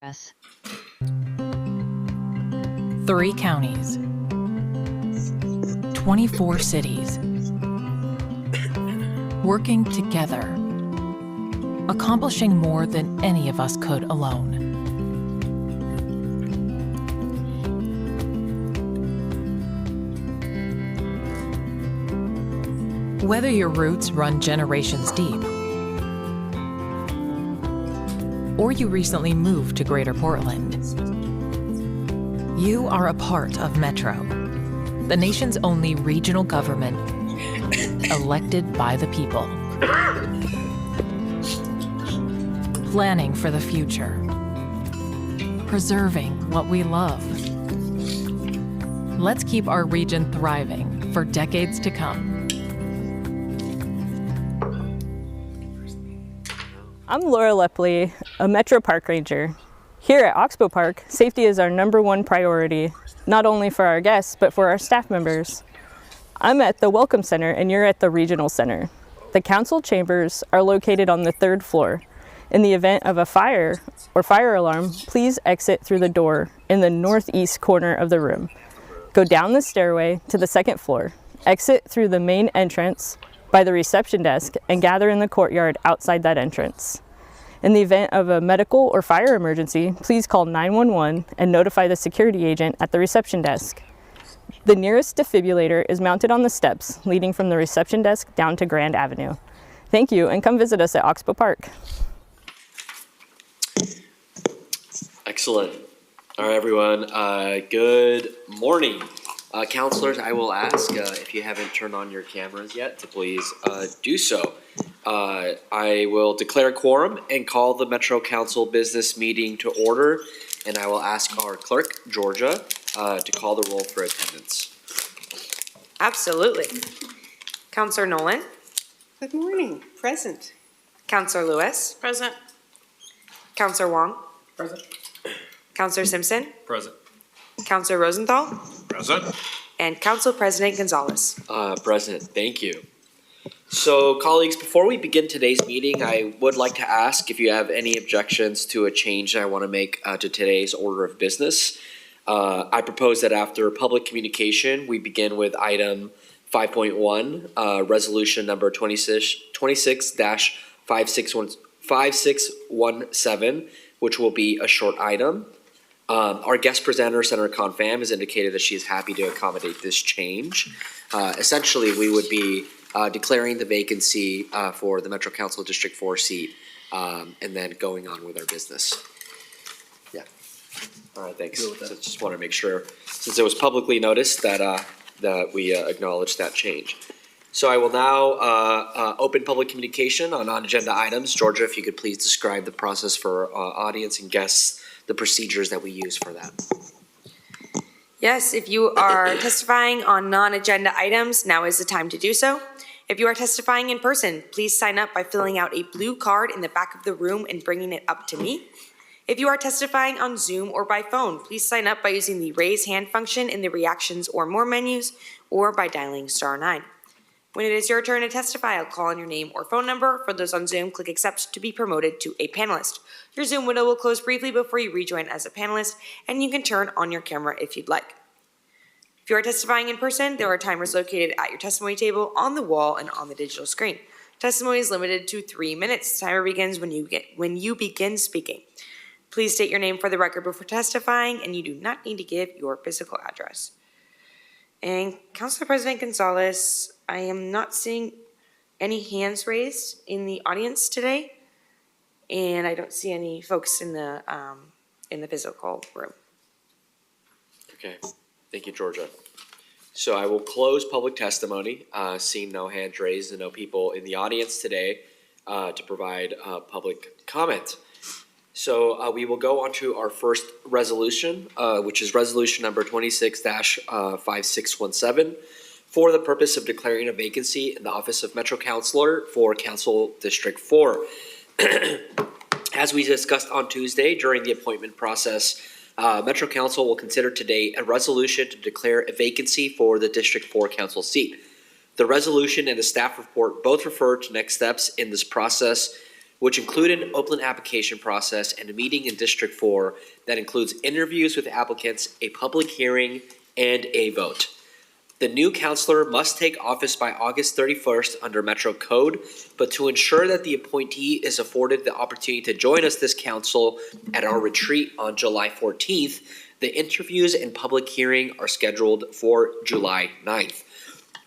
Yes. 3 counties, 24 cities, working together, accomplishing more than any of us could alone. Whether your roots run generations deep, or you recently moved to Greater Portland, you are a part of Metro, the nation's only regional government elected by the people. Planning for the future, preserving what we love. Let's keep our region thriving for decades to come. I'm Laura Lepley, a Metro Park Ranger. Here at Oxbow Park, safety is our #1 priority, not only for our guests, but for our staff members. I'm at the Welcome Center and you're at the Regional Center. The council chambers are located on the 3rd floor. In the event of a fire or fire alarm, please exit through the door in the northeast corner of the room. Go down the stairway to the 2nd floor, exit through the main entrance by the reception desk, and gather in the courtyard outside that entrance. In the event of a medical or fire emergency, please call 911 and notify the security agent at the reception desk. The nearest defibrillator is mounted on the steps leading from the reception desk down to Grand Avenue. Thank you, and come visit us at Oxbow Park. Excellent. All right, everyone. Good morning. Counselors, I will ask if you haven't turned on your cameras yet to please do so. I will declare quorum and call the Metro Council business meeting to order, and I will ask our clerk, Georgia, to call the roll for attendance. Absolutely. Counselor Nolan. Good morning. Present. Counselor Lewis. Present. Counselor Wong. Present. Counselor Simpson. Present. Counselor Rosenthal. Present. And Council President Gonzalez. President, thank you. So, colleagues, before we begin today's meeting, I would like to ask if you have any objections to a change I want to make to today's order of business. I propose that after public communication, we begin with item 5.1, resolution number 26-5617, which will be a short item. Our guest presenter, Senator Confam, has indicated that she is happy to accommodate this change. Essentially, we would be declaring the vacancy for the Metro Council District 4 seat, and then going on with our business. Yeah. All right, thanks. So just want to make sure, since it was publicly noticed, that we acknowledge that change. So I will now open public communication on non-agenda items. Georgia, if you could please describe the process for audience and guests, the procedures that we use for that. Yes, if you are testifying on non-agenda items, now is the time to do so. If you are testifying in person, please sign up by filling out a blue card in the back of the room and bringing it up to me. If you are testifying on Zoom or by phone, please sign up by using the raise hand function in the reactions or more menus, or by dialing *9. When it is your turn to testify, I'll call on your name or phone number. For those on Zoom, click accept to be promoted to a panelist. Your Zoom window will close briefly before you rejoin as a panelist, and you can turn on your camera if you'd like. If you are testifying in person, there are timers located at your testimony table, on the wall, and on the digital screen. Testimony is limited to 3 minutes. The timer begins when you begin speaking. Please state your name for the record before testifying, and you do not need to give your physical address. And Council President Gonzalez, I am not seeing any hands raised in the audience today, and I don't see any folks in the physical room. Okay, thank you, Georgia. So I will close public testimony, seeing no hands raised and no people in the audience today to provide public comment. So we will go on to our first resolution, which is resolution number 26-5617, for the purpose of declaring a vacancy in the office of Metro Councilor for Council District 4. As we discussed on Tuesday during the appointment process, Metro Council will consider today a resolution to declare a vacancy for the District 4 Council seat. The resolution and the staff report both refer to next steps in this process. which include an open application process and a meeting in District 4 that includes interviews with applicants, a public hearing, and a vote. The new counselor must take office by August 31st under Metro Code, but to ensure that the appointee is afforded the opportunity to join us this council at our retreat on July 14th, the interviews and public hearing are scheduled for July 9th.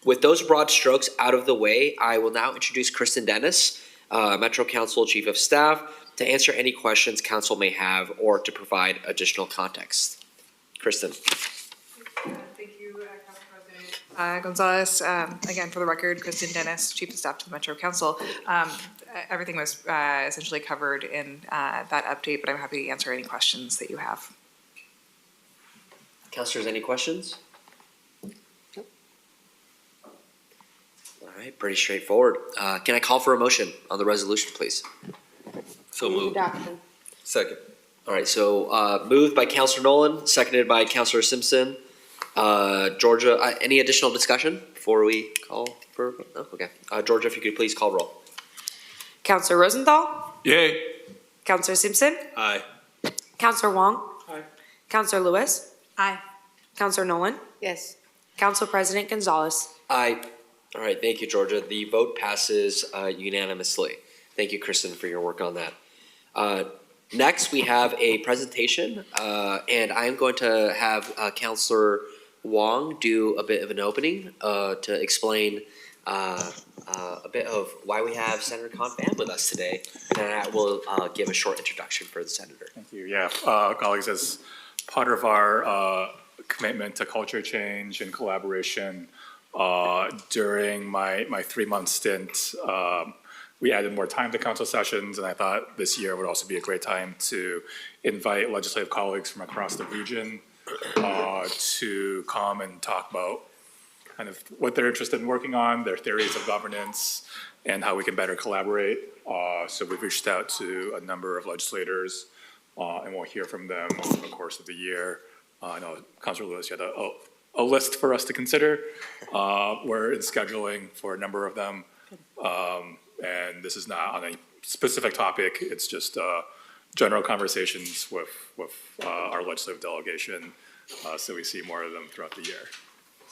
With those broad strokes out of the way, I will now introduce Kristen Dennis, Metro Council Chief of Staff, to answer any questions council may have or to provide additional context. Kristen. Thank you, Council President Gonzalez. Again, for the record, Kristen Dennis, Chief of Staff to the Metro Council. Everything was essentially covered in that update, but I'm happy to answer any questions that you have. Councilors, any questions? All right, pretty straightforward. Can I call for a motion on the resolution, please? So moved. Second. All right, so moved by Councilor Nolan, seconded by Councilor Simpson. Georgia, any additional discussion before we call for? No? Okay. Georgia, if you could please call roll. Counselor Rosenthal, Yay. Counselor Simpson, Aye. Counselor Wong. Aye. Counselor Lewis, Aye. Counselor Nolan, Yes. Council President Gonzalez. Aye. All right, thank you, Georgia. The vote passes unanimously. Thank you, Kristen, for your work on that. Next, we have a presentation, and I am going to have Councilor Wong do a bit of an opening to explain a bit of why we have Senator Confam with us today, and then I will give a short introduction for the senator. Thank you. Yeah, colleagues, as part of our commitment to culture change and collaboration, during my 3-month stint, we added more time to council sessions, and I thought this year would also be a great time to invite legislative colleagues from across the region to come and talk about kind of what they're interested in working on, their theories of governance, and how we can better collaborate. So we've reached out to a number of legislators, and we'll hear from them over the course of the year. I know Councilor Lewis, you had a list for us to consider. We're in scheduling for a number of them. And this is not on a specific topic, it's just general conversations with our legislative delegation, so we see more of them throughout the year.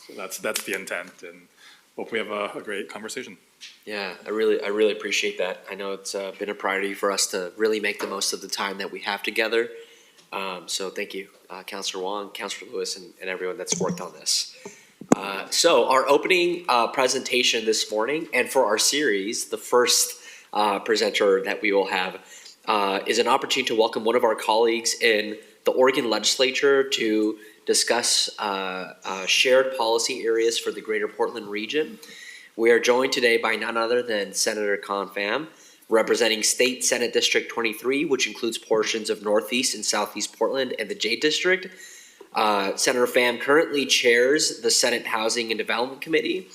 So that's the intent, and hope we have a great conversation. Yeah, I really appreciate that. I know it's been a priority for us to really make the most of the time that we have together. So thank you, Councilor Wong, Councilor Lewis, and everyone that's worked on this. So our opening presentation this morning, and for our series, the first presenter that we will have is an opportunity to welcome one of our colleagues in the Oregon Legislature to discuss shared policy areas for the Greater Portland region. We are joined today by none other than Senator Confam, representing State Senate District 23, which includes portions of Northeast and Southeast Portland and the J District. Senator Pham currently chairs the Senate Housing and Development Committee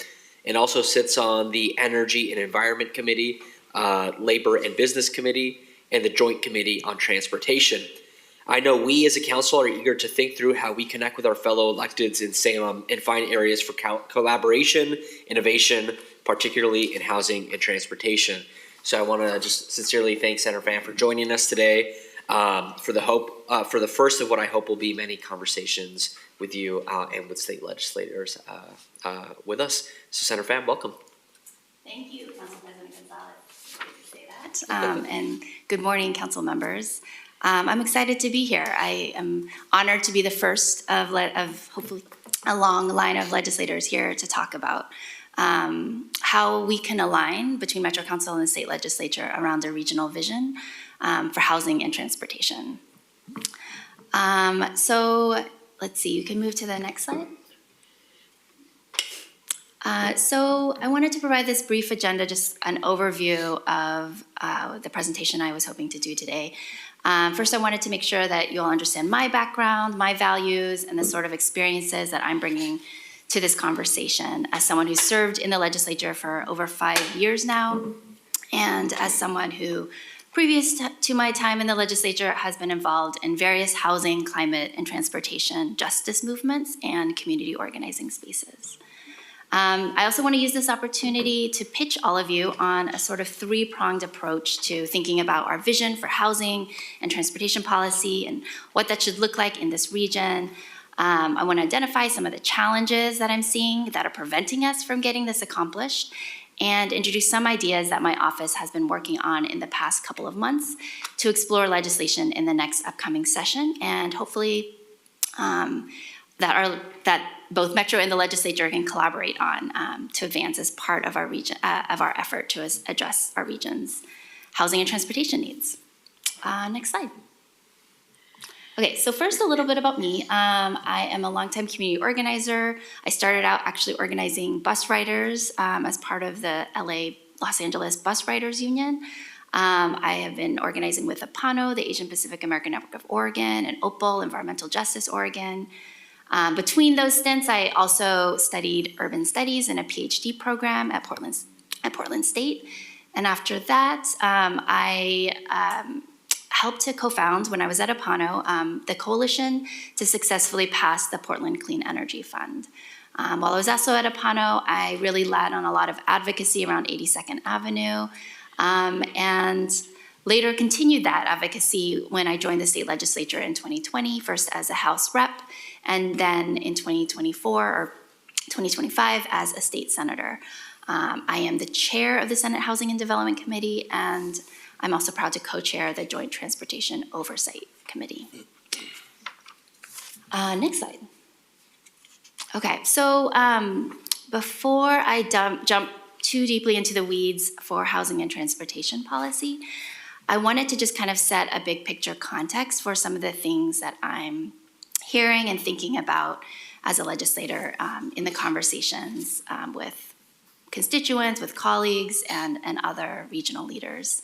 and also sits on the Energy and Environment Committee, Labor and Business Committee, and the Joint Committee on Transportation. I know we as a council are eager to think through how we connect with our fellow electeds in Salem and find areas for collaboration, innovation, particularly in housing and transportation. So I want to just sincerely thank Senator Pham for joining us today. For the first of what I hope will be many conversations with you and with state legislators with us. So Senator Pham, welcome. Thank you, Council President Gonzalez. Great to say that. And good morning, council members. I'm excited to be here. I am honored to be the first of hopefully a long line of legislators here to talk about how we can align between Metro Council and the state legislature around their regional vision for housing and transportation. So let's see, you can move to the next slide. So I wanted to provide this brief agenda, just an overview of the presentation I was hoping to do today. First, I wanted to make sure that you all understand my background, my values, and the sort of experiences that I'm bringing to this conversation as someone who's served in the legislature for over 5 years now, and as someone who, previous to my time in the legislature, has been involved in various housing, climate, and transportation justice movements and community organizing spaces. I also want to use this opportunity to pitch all of you on a sort of three-pronged approach to thinking about our vision for housing and transportation policy and what that should look like in this region. I want to identify some of the challenges that I'm seeing that are preventing us from getting this accomplished, and introduce some ideas that my office has been working on in the past couple of months to explore legislation in the next upcoming session, and hopefully that both Metro and the legislature can collaborate on to advance as part of our region of our effort to address our region's housing and transportation needs. Next slide. Okay, so first a little bit about me. I am a longtime community organizer. I started out actually organizing bus riders as part of the Los Angeles Bus Riders Union. I have been organizing with APANO, the Asian Pacific American Network of Oregon, and OPAL, Environmental Justice Oregon. Between those stints, I also studied urban studies in a PhD program at Portland State. And after that, I helped to co-found, when I was at APANO, the coalition to successfully pass the Portland Clean Energy Fund. While I was also at APANO, I really led on a lot of advocacy around 82nd Avenue, and later continued that advocacy when I joined the state legislature in 2020, first as a House rep, and then in 2024 or 2025 as a state senator. I am the chair of the Senate Housing and Development Committee, and I'm also proud to co-chair the Joint Transportation Oversight Committee. Next slide. Okay, so before I jump too deeply into the weeds for housing and transportation policy, I wanted to just kind of set a big picture context for some of the things that I'm hearing and thinking about as a legislator in the conversations with constituents, with colleagues, and other regional leaders.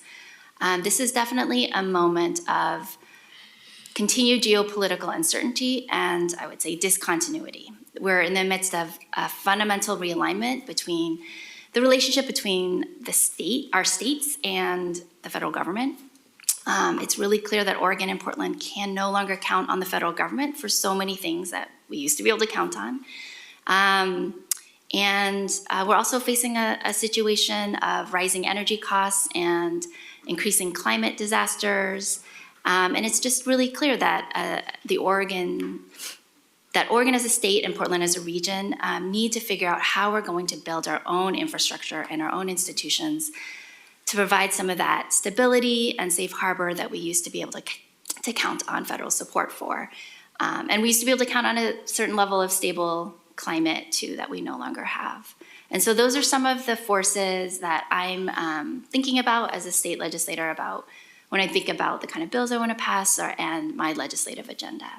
This is definitely a moment of continued geopolitical uncertainty and, I would say, discontinuity. We're in the midst of a fundamental realignment between the relationship between our states and the federal government. It's really clear that Oregon and Portland can no longer count on the federal government for so many things that we used to be able to count on. We're also facing a situation of rising energy costs and increasing climate disasters. And it's just really clear that Oregon as a state and Portland as a region need to figure out how we're going to build our own infrastructure and our own institutions to provide some of that stability and safe harbor that we used to be able to count on federal support for. And we used to be able to count on a certain level of stable climate too that we no longer have. And so those are some of the forces that I'm thinking about as a state legislator about when I think about the kind of bills I want to pass and my legislative agenda.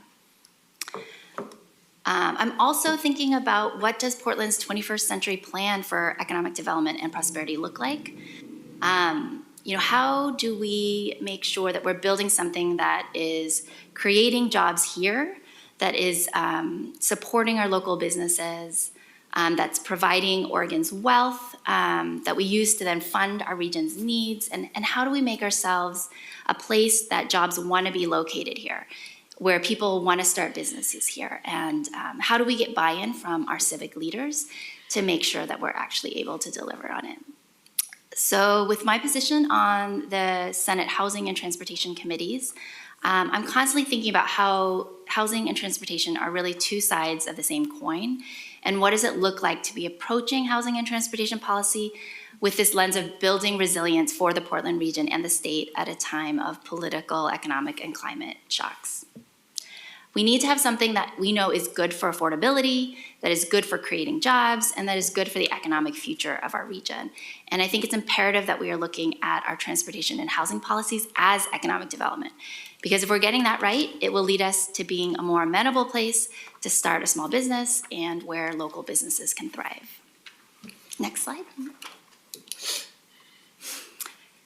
I'm also thinking about what does Portland's 21st century plan for economic development and prosperity look like? How do we make sure that we're building something that is creating jobs here, that is supporting our local businesses, that's providing Oregon's wealth, that we use to then fund our region's needs, and how do we make ourselves a place that jobs want to be located here, where people want to start businesses here, and how do we get buy-in from our civic leaders to make sure that we're actually able to deliver on it. So with my position on the Senate Housing and Transportation Committees, I'm constantly thinking about how housing and transportation are really two sides of the same coin, and what does it look like to be approaching housing and transportation policy with this lens of building resilience for the Portland region and the state at a time of political, economic, and climate shocks. We need to have something that we know is good for affordability, that is good for creating jobs, and that is good for the economic future of our region. And I think it's imperative that we are looking at our transportation and housing policies as economic development. Because if we're getting that right, it will lead us to being a more amenable place to start a small business and where local businesses can thrive. Next slide.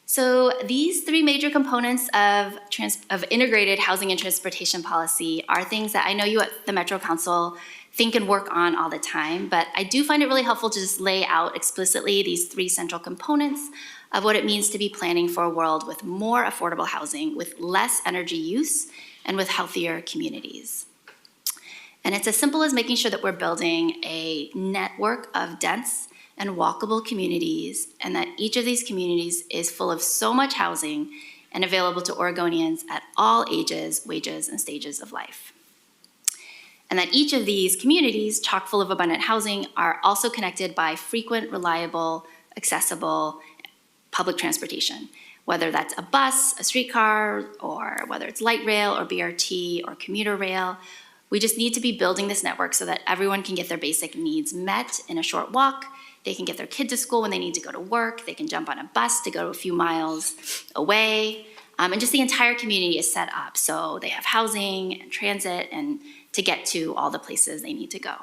So these three major components of integrated housing and transportation policy are things that I know you at the Metro Council think and work on all the time, but I do find it really helpful to just lay out explicitly these three central components of what it means to be planning for a world with more affordable housing, with less energy use, and with healthier communities. And it's as simple as making sure that we're building a network of dense and walkable communities, and that each of these communities is full of so much housing and available to Oregonians at all ages, wages, and stages of life. And that each of these communities, chock full of abundant housing, are also connected by frequent, reliable, accessible public transportation, whether that's a bus, a streetcar, or whether it's light rail or BRT or commuter rail. We just need to be building this network so that everyone can get their basic needs met in a short walk. They can get their kid to school when they need to go to work. They can jump on a bus to go a few miles away. And just the entire community is set up so they have housing and transit and to get to all the places they need to go.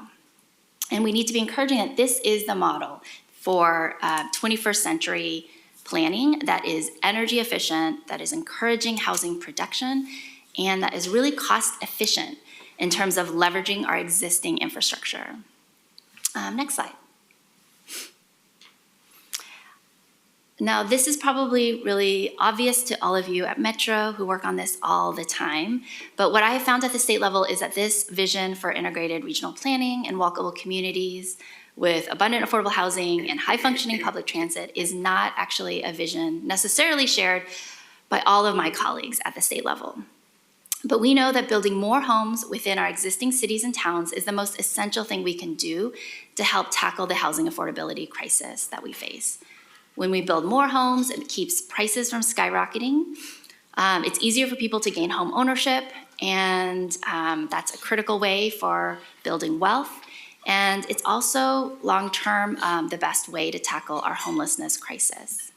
And we need to be encouraging that this is the model for 21st century planning that is energy efficient, that is encouraging housing production, and that is really cost efficient in terms of leveraging our existing infrastructure. Next slide. Now, this is probably really obvious to all of you at Metro who work on this all the time, but what I have found at the state level is that this vision for integrated regional planning and walkable communities with abundant affordable housing and high-functioning public transit is not actually a vision necessarily shared by all of my colleagues at the state level. But we know that building more homes within our existing cities and towns is the most essential thing we can do to help tackle the housing affordability crisis that we face. When we build more homes, it keeps prices from skyrocketing. It's easier for people to gain home ownership, and that's a critical way for building wealth. And it's also long-term the best way to tackle our homelessness crisis.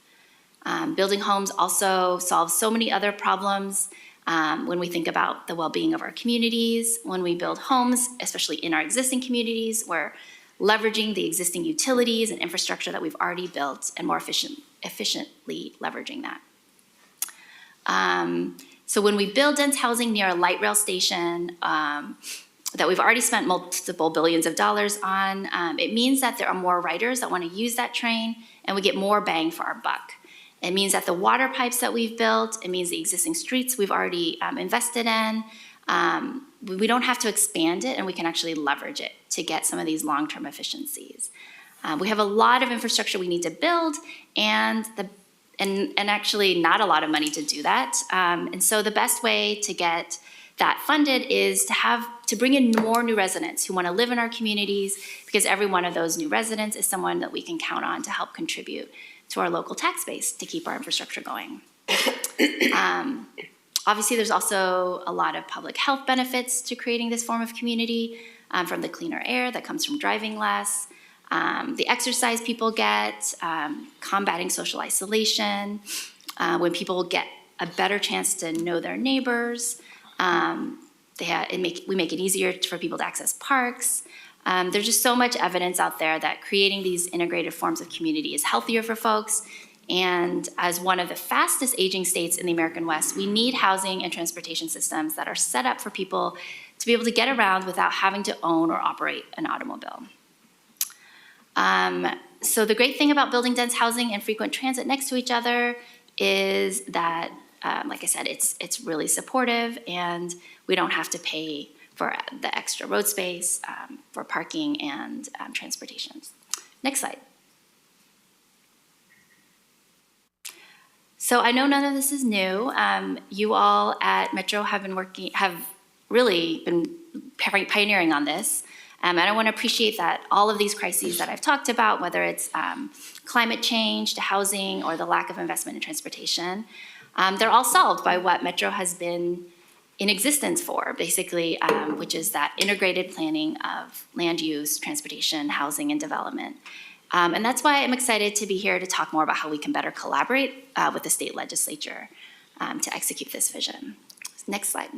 Building homes also solves so many other problems when we think about the well-being of our communities. When we build homes, especially in our existing communities, we're leveraging the existing utilities and infrastructure that we've already built and more efficiently leveraging that. So when we build dense housing near a light rail station that we've already spent multiple billions of dollars on, it means that there are more riders that want to use that train, and we get more bang for our buck. It means that the water pipes that we've built, it means the existing streets we've already invested in, we don't have to expand it, and we can actually leverage it to get some of these long-term efficiencies. We have a lot of infrastructure we need to build, and actually not a lot of money to do that. And so the best way to get that funded is to bring in more new residents who want to live in our communities, because every one of those new residents is someone that we can count on to help contribute to our local tax base to keep our infrastructure going. Obviously, there's also a lot of public health benefits to creating this form of community, from the cleaner air that comes from driving less, the exercise people get, combating social isolation, when people get a better chance to know their neighbors. We make it easier for people to access parks. There's just so much evidence out there that creating these integrated forms of community is healthier for folks. And as one of the fastest aging states in the American West, we need housing and transportation systems that are set up for people to be able to get around without having to own or operate an automobile. So the great thing about building dense housing and frequent transit next to each other is that, like I said, it's really supportive, and we don't have to pay for the extra road space, for parking and transportation. Next slide. So I know none of this is new. You all at Metro have really been pioneering on this. And I want to appreciate that all of these crises that I've talked about, whether it's climate change to housing or the lack of investment in transportation, they're all solved by what Metro has been in existence for, basically, which is that integrated planning of land use, transportation, housing, and development. And that's why I'm excited to be here to talk more about how we can better collaborate with the state legislature to execute this vision. Next slide.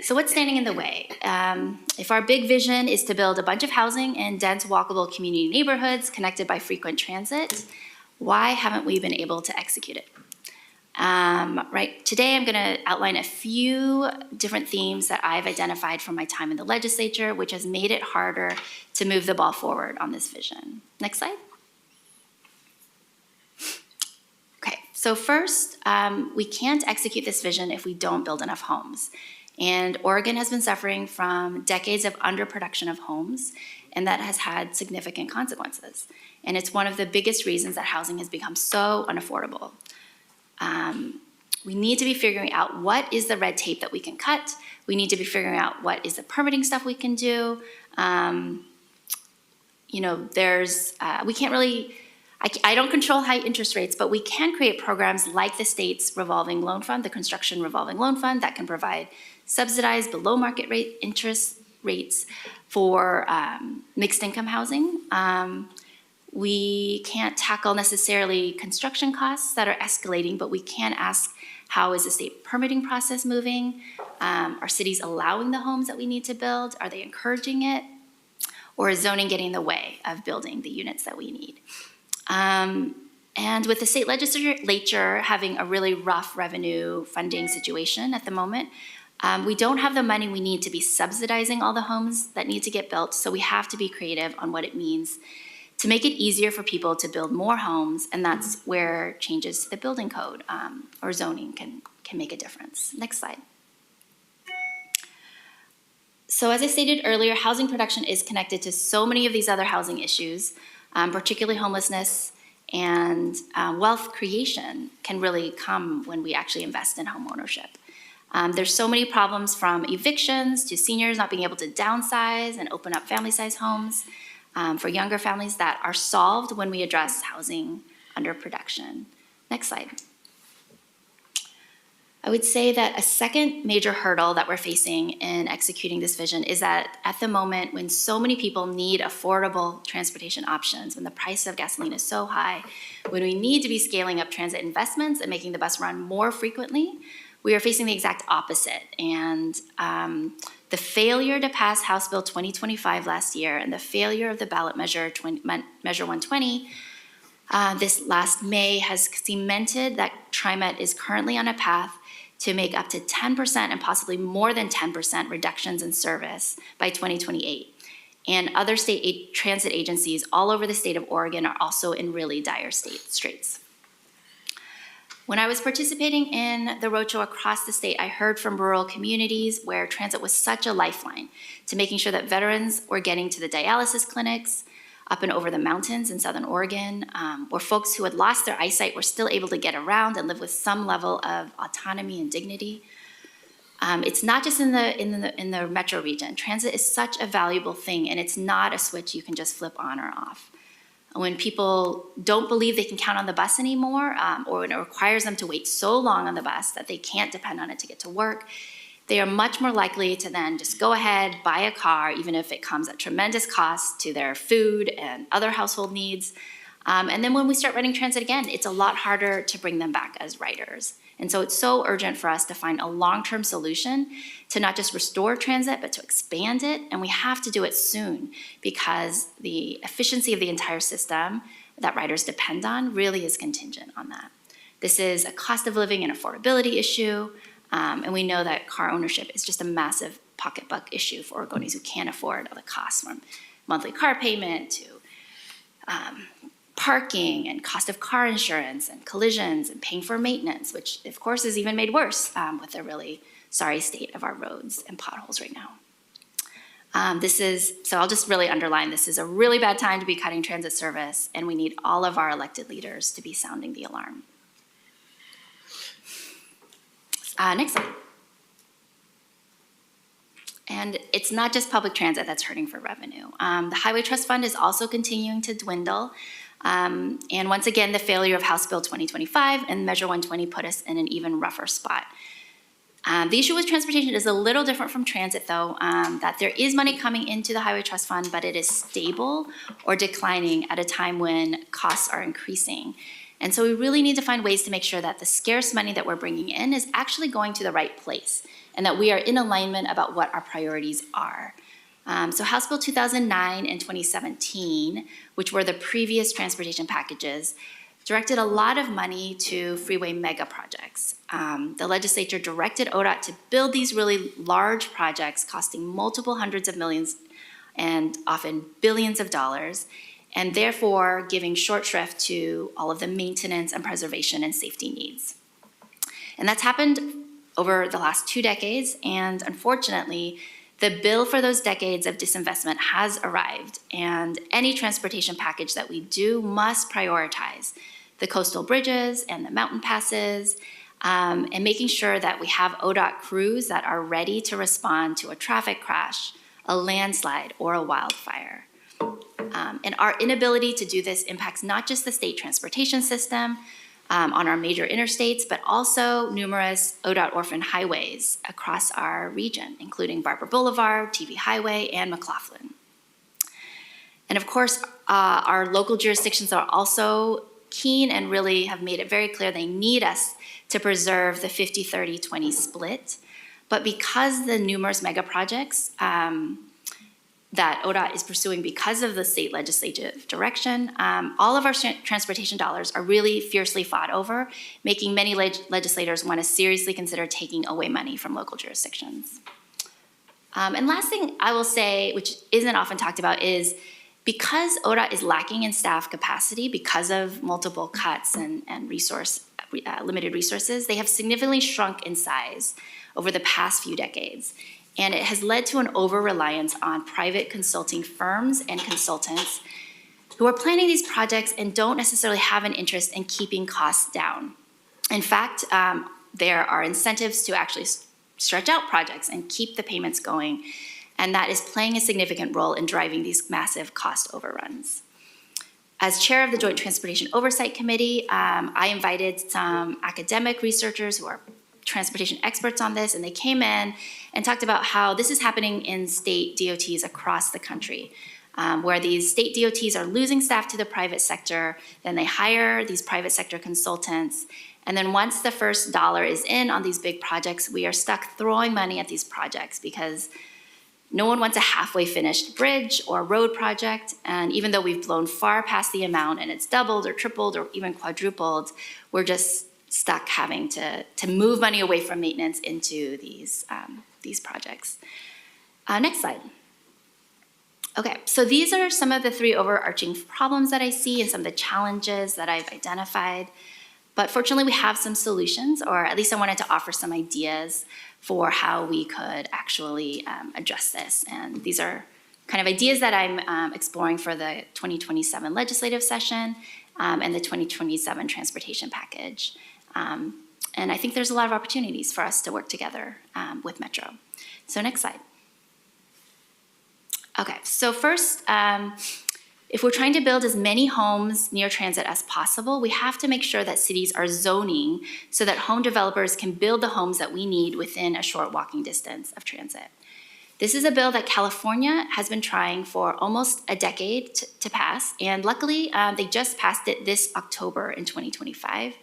So what's standing in the way? If our big vision is to build a bunch of housing in dense, walkable community neighborhoods connected by frequent transit, why haven't we been able to execute it? Today I'm going to outline a few different themes that I've identified from my time in the legislature, which has made it harder to move the ball forward on this vision. Next slide. Okay, so first, we can't execute this vision if we don't build enough homes. And Oregon has been suffering from decades of underproduction of homes, and that has had significant consequences. And it's one of the biggest reasons that housing has become so unaffordable. We need to be figuring out what is the red tape that we can cut. We need to be figuring out what is the permitting stuff we can do. We can't really, I don't control high interest rates, but we can create programs like the state's revolving loan fund, the construction revolving loan fund, that can provide subsidized below market rate interest rates for mixed income housing. We can't tackle necessarily construction costs that are escalating, but we can ask, how is the state permitting process moving? Are cities allowing the homes that we need to build? Are they encouraging it? Or is zoning getting in the way of building the units that we need? And with the state legislature having a really rough revenue funding situation at the moment, we don't have the money we need to be subsidizing all the homes that need to get built, so we have to be creative on what it means to make it easier for people to build more homes, and that's where changes to the building code or zoning can make a difference. Next slide. So as I stated earlier, housing production is connected to so many of these other housing issues, particularly homelessness, and wealth creation can really come when we actually invest in home ownership. There's so many problems, from evictions to seniors not being able to downsize and open up family-sized homes for younger families, that are solved when we address housing underproduction. Next slide. I would say that a second major hurdle that we're facing in executing this vision is that at the moment, when so many people need affordable transportation options, when the price of gasoline is so high, when we need to be scaling up transit investments and making the bus run more frequently, we are facing the exact opposite. And the failure to pass House Bill 2025 last year, and the failure of the ballot measure, Measure 120, this last May, has cemented that TriMet is currently on a path to make up to 10% and possibly more than 10% reductions in service by 2028. And other state transit agencies all over the state of Oregon are also in really dire straits. When I was participating in the roadshow across the state, I heard from rural communities where transit was such a lifeline to making sure that veterans were getting to the dialysis clinics up and over the mountains in Southern Oregon, where folks who had lost their eyesight were still able to get around and live with some level of autonomy and dignity. It's not just in the metro region. Transit is such a valuable thing, and it's not a switch you can just flip on or off. When people don't believe they can count on the bus anymore, or when it requires them to wait so long on the bus that they can't depend on it to get to work, they are much more likely to then just go ahead, buy a car, even if it comes at tremendous cost to their food and other household needs. And then when we start running transit again, it's a lot harder to bring them back as riders. And so it's so urgent for us to find a long-term solution to not just restore transit, but to expand it. And we have to do it soon, because the efficiency of the entire system that riders depend on really is contingent on that. This is a cost of living and affordability issue. And we know that car ownership is just a massive pocketbook issue for Oregonis who can't afford the costs, from monthly car payment to parking and cost of car insurance and collisions and paying for maintenance, which of course is even made worse with the really sorry state of our roads and potholes right now. So I'll just really underline, this is a really bad time to be cutting transit service, and we need all of our elected leaders to be sounding the alarm. Next slide. And it's not just public transit that's hurting for revenue. The Highway Trust Fund is also continuing to dwindle. And once again, the failure of House Bill 2025 and Measure 120 put us in an even rougher spot. The issue with transportation is a little different from transit, though, that there is money coming into the Highway Trust Fund, but it is stable or declining at a time when costs are increasing. And so we really need to find ways to make sure that the scarce money that we're bringing in is actually going to the right place, and that we are in alignment about what our priorities are. So House Bill 2009 and 2017, which were the previous transportation packages, directed a lot of money to freeway mega projects. The legislature directed ODOT to build these really large projects costing multiple hundreds of millions and often billions of dollars, and therefore giving short shrift to all of the maintenance and preservation and safety needs. And that's happened over the last 2 decades, and unfortunately, the bill for those decades of disinvestment has arrived, and any transportation package that we do must prioritize the coastal bridges and the mountain passes, and making sure that we have ODOT crews that are ready to respond to a traffic crash, a landslide, or a wildfire. And our inability to do this impacts not just the state transportation system on our major interstates, but also numerous ODOT orphan highways across our region, including Barber Boulevard, TV Highway, and McLaughlin. And of course, our local jurisdictions are also keen and really have made it very clear they need us to preserve the 50-30-20 split. But because the numerous mega projects that ODOT is pursuing because of the state legislative direction, all of our transportation dollars are really fiercely fought over, making many legislators want to seriously consider taking away money from local jurisdictions. And last thing I will say, which isn't often talked about, is because ODOT is lacking in staff capacity because of multiple cuts and limited resources, they have significantly shrunk in size over the past few decades. And it has led to an over-reliance on private consulting firms and consultants who are planning these projects and don't necessarily have an interest in keeping costs down. In fact, there are incentives to actually stretch out projects and keep the payments going, and that is playing a significant role in driving these massive cost overruns. As chair of the Joint Transportation Oversight Committee, I invited some academic researchers who are transportation experts on this, and they came in and talked about how this is happening in state DOTs across the country, where these state DOTs are losing staff to the private sector, then they hire these private sector consultants, and then once the first dollar is in on these big projects, we are stuck throwing money at these projects because no one wants a halfway finished bridge or road project, and even though we've blown far past the amount and it's doubled or tripled or even quadrupled, we're just stuck having to move money away from maintenance into these projects. Next slide. Okay, so these are some of the 3 overarching problems that I see and some of the challenges that I've identified. But fortunately, we have some solutions, or at least I wanted to offer some ideas for how we could actually address this. And these are kind of ideas that I'm exploring for the 2027 legislative session and the 2027 transportation package. And I think there's a lot of opportunities for us to work together with Metro. So next slide. Okay, so first, if we're trying to build as many homes near transit as possible, we have to make sure that cities are zoning so that home developers can build the homes that we need within a short walking distance of transit. This is a bill that California has been trying for almost a decade to pass, and luckily they just passed it this October in 2025.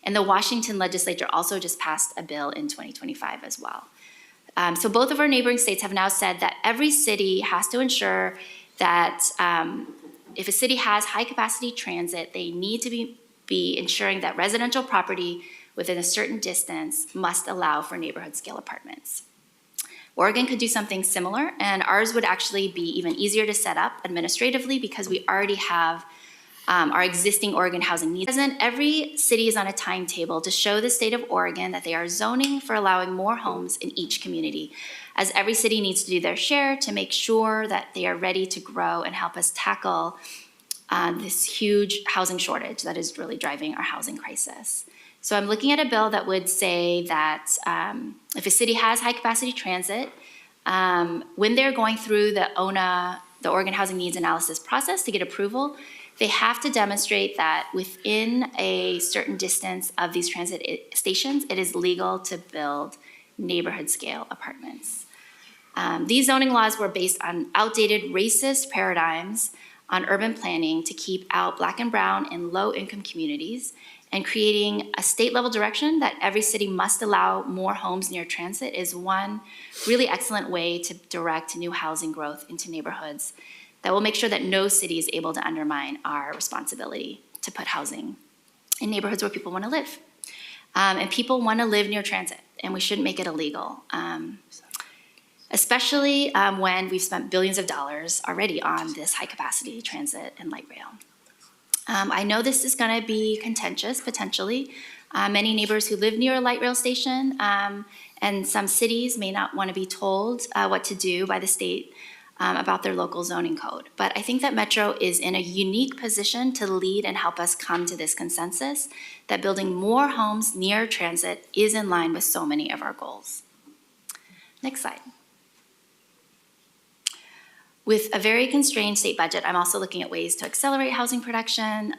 And the Washington legislature also just passed a bill in 2025 as well. So both of our neighboring states have now said that every city has to ensure that if a city has high-capacity transit, they need to be ensuring that residential property within a certain distance must allow for neighborhood-scale apartments. Oregon could do something similar, and ours would actually be even easier to set up administratively because we already have our existing Oregon housing needs. Every city is on a timetable to show the state of Oregon that they are zoning for allowing more homes in each community, as every city needs to do their share to make sure that they are ready to grow and help us tackle this huge housing shortage that is really driving our housing crisis. So I'm looking at a bill that would say that if a city has high-capacity transit, when they're going through the ONA, the Oregon Housing Needs Analysis process to get approval, they have to demonstrate that within a certain distance of these transit stations, it is legal to build neighborhood-scale apartments. These zoning laws were based on outdated racist paradigms on urban planning to keep out Black and brown and low-income communities, and creating a state-level direction that every city must allow more homes near transit is one really excellent way to direct new housing growth into neighborhoods that will make sure that no city is able to undermine our responsibility to put housing in neighborhoods where people want to live. And people want to live near transit, and we shouldn't make it illegal, especially when we've spent billions of dollars already on this high-capacity transit and light rail. I know this is going to be contentious, potentially. Many neighbors who live near a light rail station and some cities may not want to be told what to do by the state about their local zoning code. But I think that Metro is in a unique position to lead and help us come to this consensus that building more homes near transit is in line with so many of our goals. Next slide. With a very constrained state budget, I'm also looking at ways to accelerate housing production,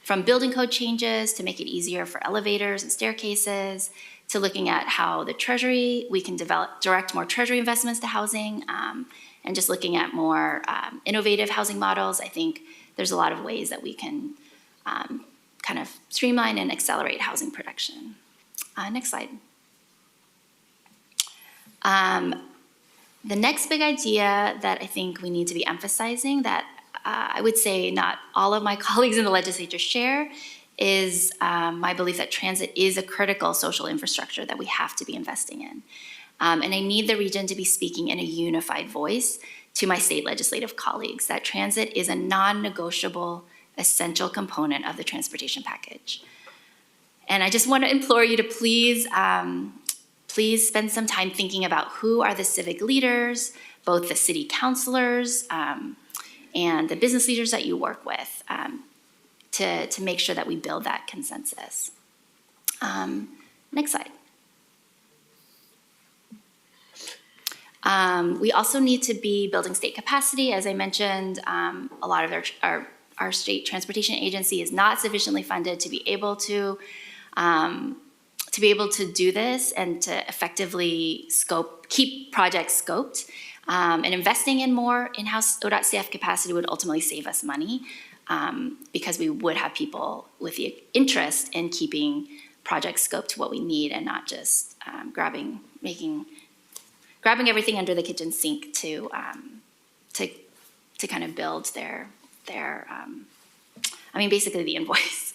from building code changes to make it easier for elevators and staircases, to looking at how the Treasury, we can direct more Treasury investments to housing, and just looking at more innovative housing models. I think there's a lot of ways that we can kind of streamline and accelerate housing production. Next slide. The next big idea that I think we need to be emphasizing that I would say not all of my colleagues in the legislature share is my belief that transit is a critical social infrastructure that we have to be investing in. And I need the region to be speaking in a unified voice to my state legislative colleagues that transit is a non-negotiable, essential component of the transportation package. And I just want to implore you to please spend some time thinking about who are the civic leaders, both the city councilors and the business leaders that you work with to make sure that we build that consensus. Next slide. We also need to be building state capacity. As I mentioned, a lot of our state transportation agency is not sufficiently funded to be able to do this and to effectively keep projects scoped. And investing in more in-house ODOT CF capacity would ultimately save us money because we would have people with the interest in keeping projects scoped to what we need and not just grabbing everything under the kitchen sink to kind of build their basically the invoice.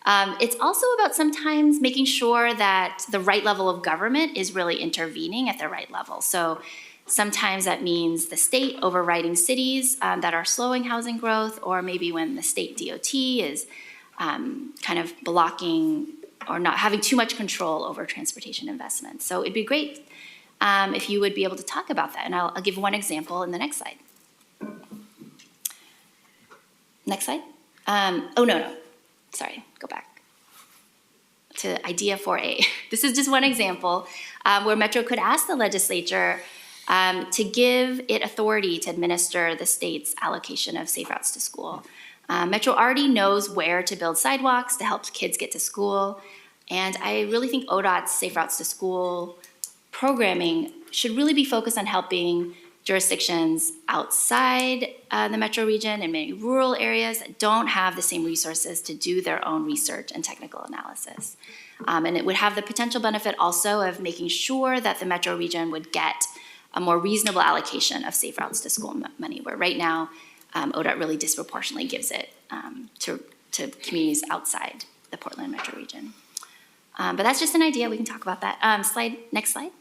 It's also about sometimes making sure that the right level of government is really intervening at the right level. So sometimes that means the state overriding cities that are slowing housing growth, or maybe when the state DOT is kind of blocking or not having too much control over transportation investments. So it'd be great if you would be able to talk about that. And I'll give one example in the next slide. Next slide. No. Sorry, go back to idea 4A. This is just one example where Metro could ask the legislature to give it authority to administer the state's allocation of safe routes to school. Metro already knows where to build sidewalks to help kids get to school, and I really think ODOT's Safe Routes to School programming should really be focused on helping jurisdictions outside the metro region and many rural areas that don't have the same resources to do their own research and technical analysis. And it would have the potential benefit also of making sure that the metro region would get a more reasonable allocation of Safe Routes to School money, where right now ODOT really disproportionately gives it to communities outside the Portland metro region. But that's just an idea, we can talk about that. Next slide.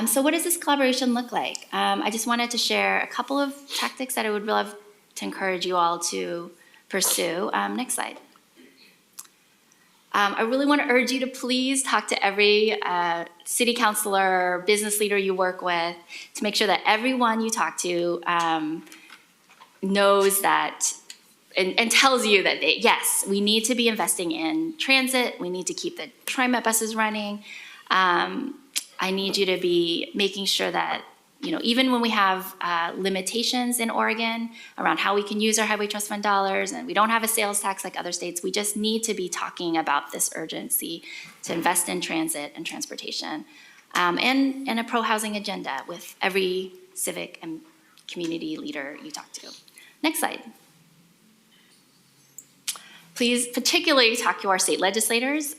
So what does this collaboration look like? I just wanted to share a couple of tactics that I would love to encourage you all to pursue. Next slide. I really want to urge you to please talk to every city councilor, business leader you work with, to make sure that everyone you talk to knows that and tells you that yes, we need to be investing in transit, we need to keep the TriMet buses running. I need you to be making sure that, even when we have limitations in Oregon around how we can use our Highway Trust Fund dollars, and we don't have a sales tax like other states, we just need to be talking about this urgency to invest in transit and transportation, and a pro-housing agenda with every civic and community leader you talk to. Next slide. Please particularly talk to our state legislators.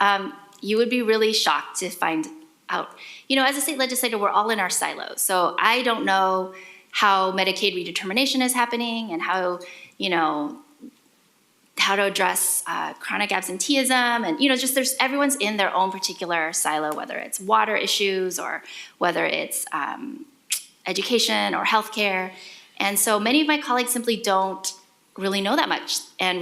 You would be really shocked to find out. As a state legislator, we're all in our silos. So I don't know how Medicaid redetermination is happening and how to address chronic absenteeism. And, everyone's in their own particular silo, whether it's water issues or whether it's education or healthcare. And so many of my colleagues simply don't really know that much and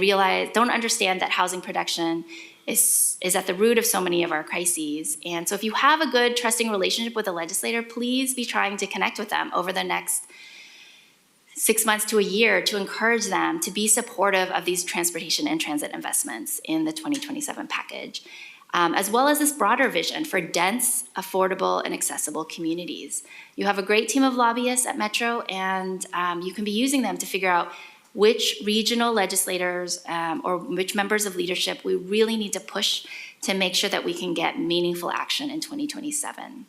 don't understand that housing production is at the root of so many of our crises. And so if you have a good, trusting relationship with a legislator, please be trying to connect with them over the next 6 months to a year to encourage them to be supportive of these transportation and transit investments in the 2027 package, as well as this broader vision for dense, affordable, and accessible communities. You have a great team of lobbyists at Metro, and you can be using them to figure out which regional legislators or which members of leadership we really need to push to make sure that we can get meaningful action in 2027.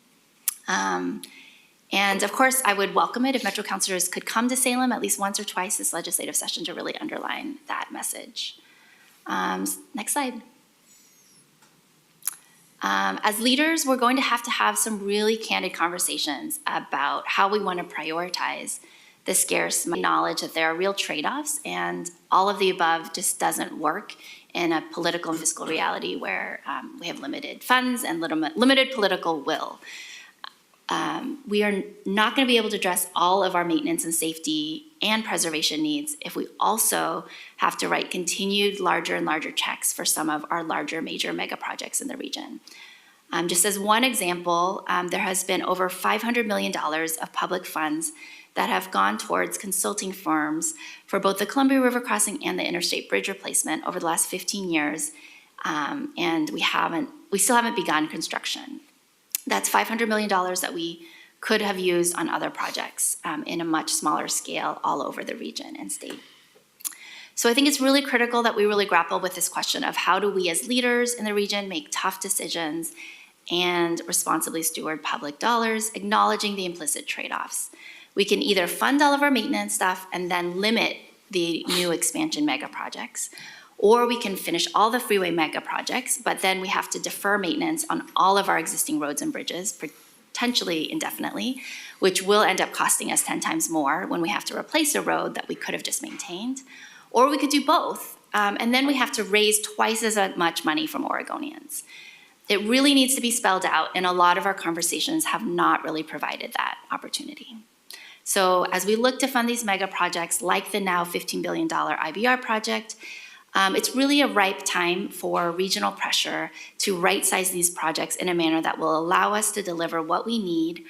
And of course, I would welcome it if Metro councilors could come to Salem at least once or twice this legislative session to really underline that message. Next slide. As leaders, we're going to have some really candid conversations about how we want to prioritize the scarce knowledge that there are real trade-offs, and all of the above just doesn't work in a political and fiscal reality where we have limited funds and limited political will. We are not going to be able to address all of our maintenance and safety and preservation needs if we also have to write continued larger and larger checks for some of our larger major mega projects in the region. Just as one example, there has been over $500 million of public funds that have gone towards consulting firms for both the Columbia River Crossing and the Interstate Bridge replacement over the last 15 years, and we still haven't begun construction. That's $500 million that we could have used on other projects in a much smaller scale all over the region and state. So I think it's really critical that we really grapple with this question of how do we as leaders in the region make tough decisions and responsibly steward public dollars, acknowledging the implicit trade-offs. We can either fund all of our maintenance stuff and then limit the new expansion mega projects, or we can finish all the freeway mega projects, but then we have to defer maintenance on all of our existing roads and bridges, potentially indefinitely, which will end up costing us 10 times more when we have to replace a road that we could have just maintained. Or we could do both, and then we have to raise twice as much money from Oregonians. It really needs to be spelled out, and a lot of our conversations have not really provided that opportunity. So as we look to fund these mega projects, like the now $15 billion IBR project, it's really a ripe time for regional pressure to right-size these projects in a manner that will allow us to deliver what we need,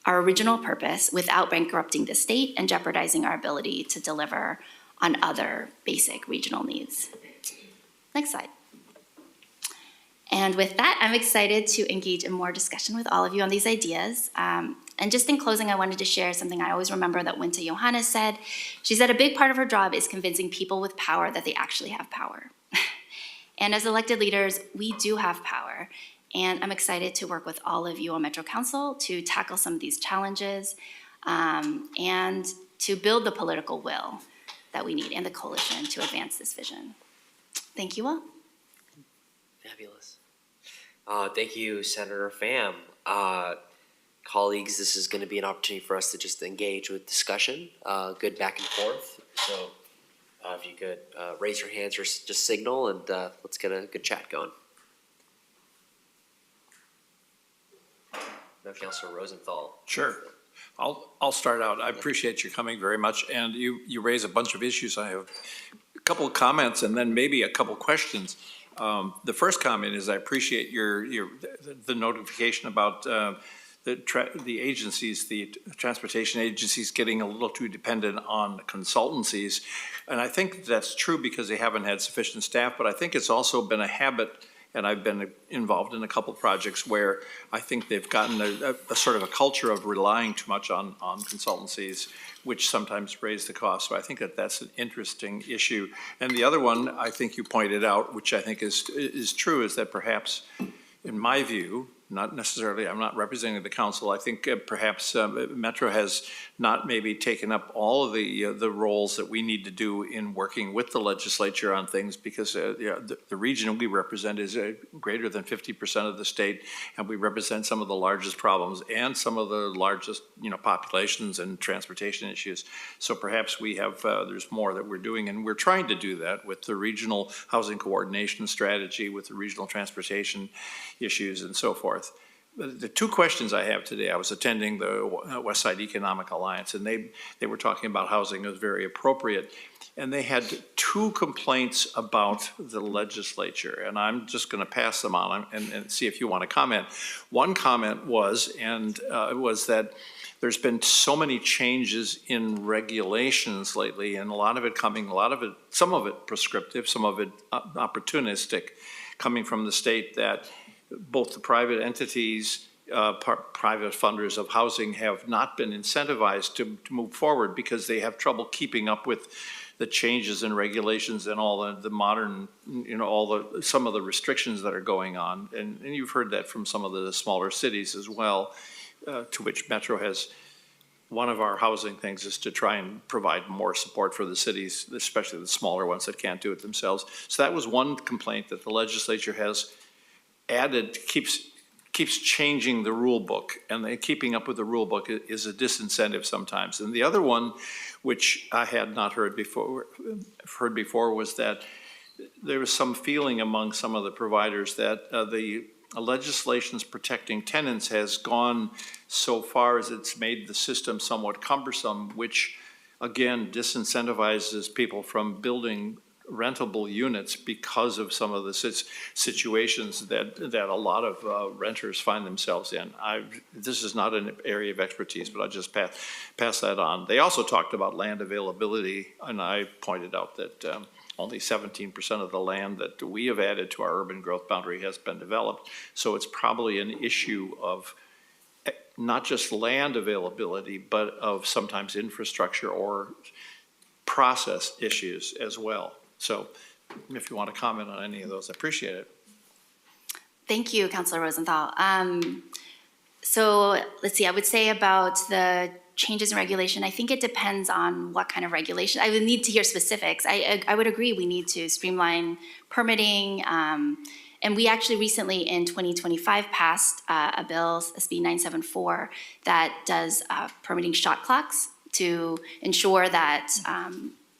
our original purpose, without bankrupting the state and jeopardizing our ability to deliver on other basic regional needs. Next slide. And with that, I'm excited to engage in more discussion with all of you on these ideas. And just in closing, I wanted to share something I always remember that Winta Johannes said. She said a big part of her job is convincing people with power that they actually have power. And as elected leaders, we do have power. And I'm excited to work with all of you on Metro Council to tackle some of these challenges and to build the political will that we need and the coalition to advance this vision. Thank you all. Fabulous. Thank you, Senator Pham. Colleagues, this is going to be an opportunity for us to just engage with discussion, good back and forth. So if you could raise your hands or just signal, and let's get a good chat going. No, Councilor Rosenthal. Sure. I'll start out. I appreciate you coming very much, and you raise a bunch of issues. I have a couple of comments and then maybe a couple of questions. The first comment is I appreciate the notification about the agencies, the transportation agencies getting a little too dependent on consultancies. And I think that's true because they haven't had sufficient staff, but I think it's also been a habit, and I've been involved in a couple of projects where I think they've gotten a sort of a culture of relying too much on consultancies, which sometimes raise the cost. So I think that's an interesting issue. And the other one I think you pointed out, which I think is true, is that perhaps, in my view, not necessarily, I'm not representing the council, I think perhaps Metro has not maybe taken up all of the roles that we need to do in working with the legislature on things, because the region we represent is greater than 50% of the state, and we represent some of the largest problems and some of the largest populations and transportation issues. So perhaps we have, there's more that we're doing, and we're trying to do that with the regional housing coordination strategy, with the regional transportation issues and so forth. the two questions I have today, I was attending the West Side Economic Alliance, and they were talking about housing as very appropriate. And they had two complaints about the legislature, and I'm just going to pass them on and see if you want to comment. One comment was, was that there's been so many changes in regulations lately, and some of it prescriptive, some of it opportunistic, coming from the state, that both the private entities, private funders of housing have not been incentivized to move forward because they have trouble keeping up with the changes in regulations and all the modern, some of the restrictions that are going on. And you've heard that from some of the smaller cities as well, to which Metro has. One of our housing things is to try and provide more support for the cities, especially the smaller ones that can't do it themselves. So that was one complaint that the legislature has added, keeps changing the rule book, and keeping up with the rule book is a disincentive sometimes. And the other one, which I had not heard before, was that there was some feeling among some of the providers that the legislation's protecting tenants has gone so far as it's made the system somewhat cumbersome, which again disincentivizes people from building rentable units because of some of the situations that a lot of renters find themselves in. This is not an area of expertise, but I'll just pass that on. They also talked about land availability, and I pointed out that only 17% of the land that we have added to our urban growth boundary has been developed. So it's probably an issue of not just land availability, but of sometimes infrastructure or process issues as well. So if you want to comment on any of those, I appreciate it. Thank you, Councilor Rosenthal. So let's see, I would say about the changes in regulation, I think it depends on what kind of regulation. I would need to hear specifics. I would agree we need to streamline permitting. And we actually recently in 2025 passed a bill, SB 974, that does permitting shot clocks to ensure that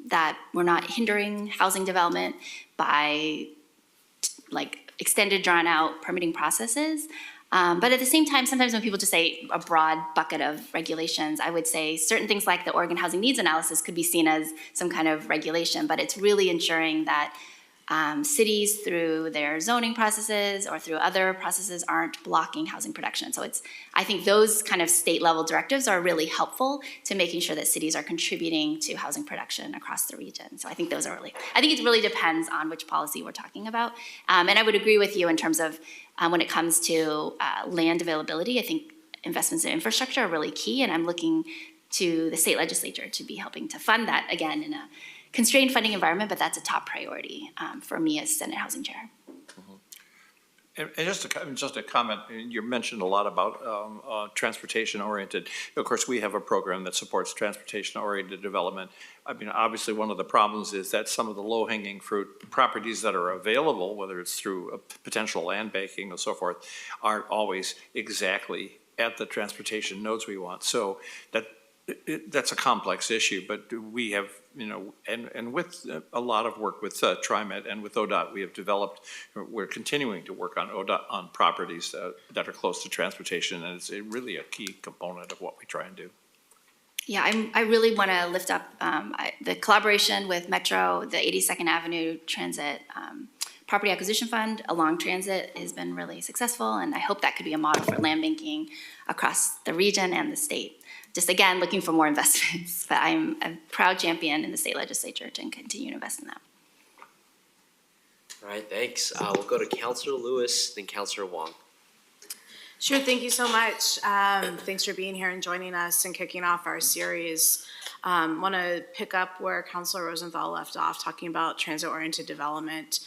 that we're not hindering housing development by extended, drawn out permitting processes. But at the same time, sometimes when people just say a broad bucket of regulations, I would say certain things like the Oregon Housing Needs Analysis could be seen as some kind of regulation, but it's really ensuring that cities through their zoning processes or through other processes aren't blocking housing production. So I think those kind of state level directives are really helpful to making sure that cities are contributing to housing production across the region. So I think those are I think it really depends on which policy we're talking about. And I would agree with you in terms of when it comes to land availability. I think investments in infrastructure are really key, and I'm looking to the state legislature to be helping to fund that, again, in a constrained funding environment, but that's a top priority for me as Senate Housing Chair. And just a comment, you mentioned a lot about transportation-oriented. Of course, we have a program that supports transportation-oriented development. I mean, obviously, one of the problems is that some of the low-hanging fruit properties that are available, whether it's through a potential land banking and so forth, aren't always exactly at the transportation nodes we want. So that's a complex issue, but we have, and with a lot of work with TriMet and with ODOT, we're continuing to work on ODOT on properties that are close to transportation, and it's really a key component of what we try and do. Yeah, I really want to lift up the collaboration with Metro, the 82nd Avenue Transit Property Acquisition Fund along transit has been really successful, and I hope that could be a model for land banking across the region and the state. Just again, looking for more investments, but I'm a proud champion in the state legislature to continue to invest in that. All right, thanks. We'll go to Councilor Lewis, then Councilor Wong. Sure, thank you so much. Thanks for being here and joining us and kicking off our series. Want to pick up where Councilor Rosenthal left off, talking about transit-oriented development.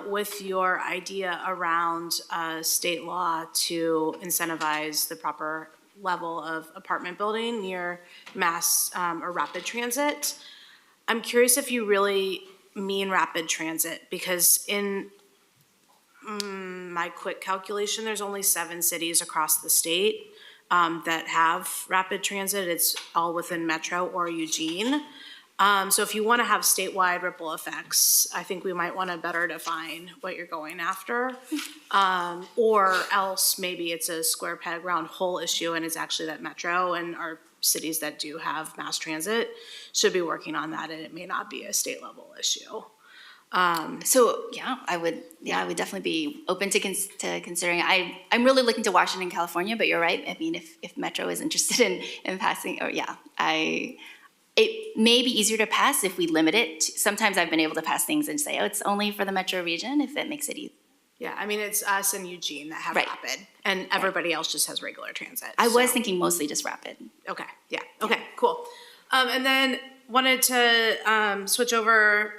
With your idea around state law to incentivize the proper level of apartment building near mass or rapid transit. I'm curious if you really mean rapid transit, because in my quick calculation, there's only 7 cities across the state that have rapid transit. It's all within Metro or Eugene. So if you want to have statewide ripple effects, I think we might want to better define what you're going after. Or else maybe it's a square peg round hole issue and it's actually that Metro and our cities that do have mass transit should be working on that, and it may not be a state level issue. So, yeah, I would definitely be open to considering. I'm really looking to Washington, California, but you're right. I mean, if Metro is interested in passing, it may be easier to pass if we limit it. Sometimes I've been able to pass things and say, oh, it's only for the Metro region, if it makes it easy. Yeah, I mean, it's us and Eugene that have Right. rapid, and everybody else just has regular transit. I was so- thinking mostly just rapid. Okay, yeah, okay, cool. And then wanted to switch over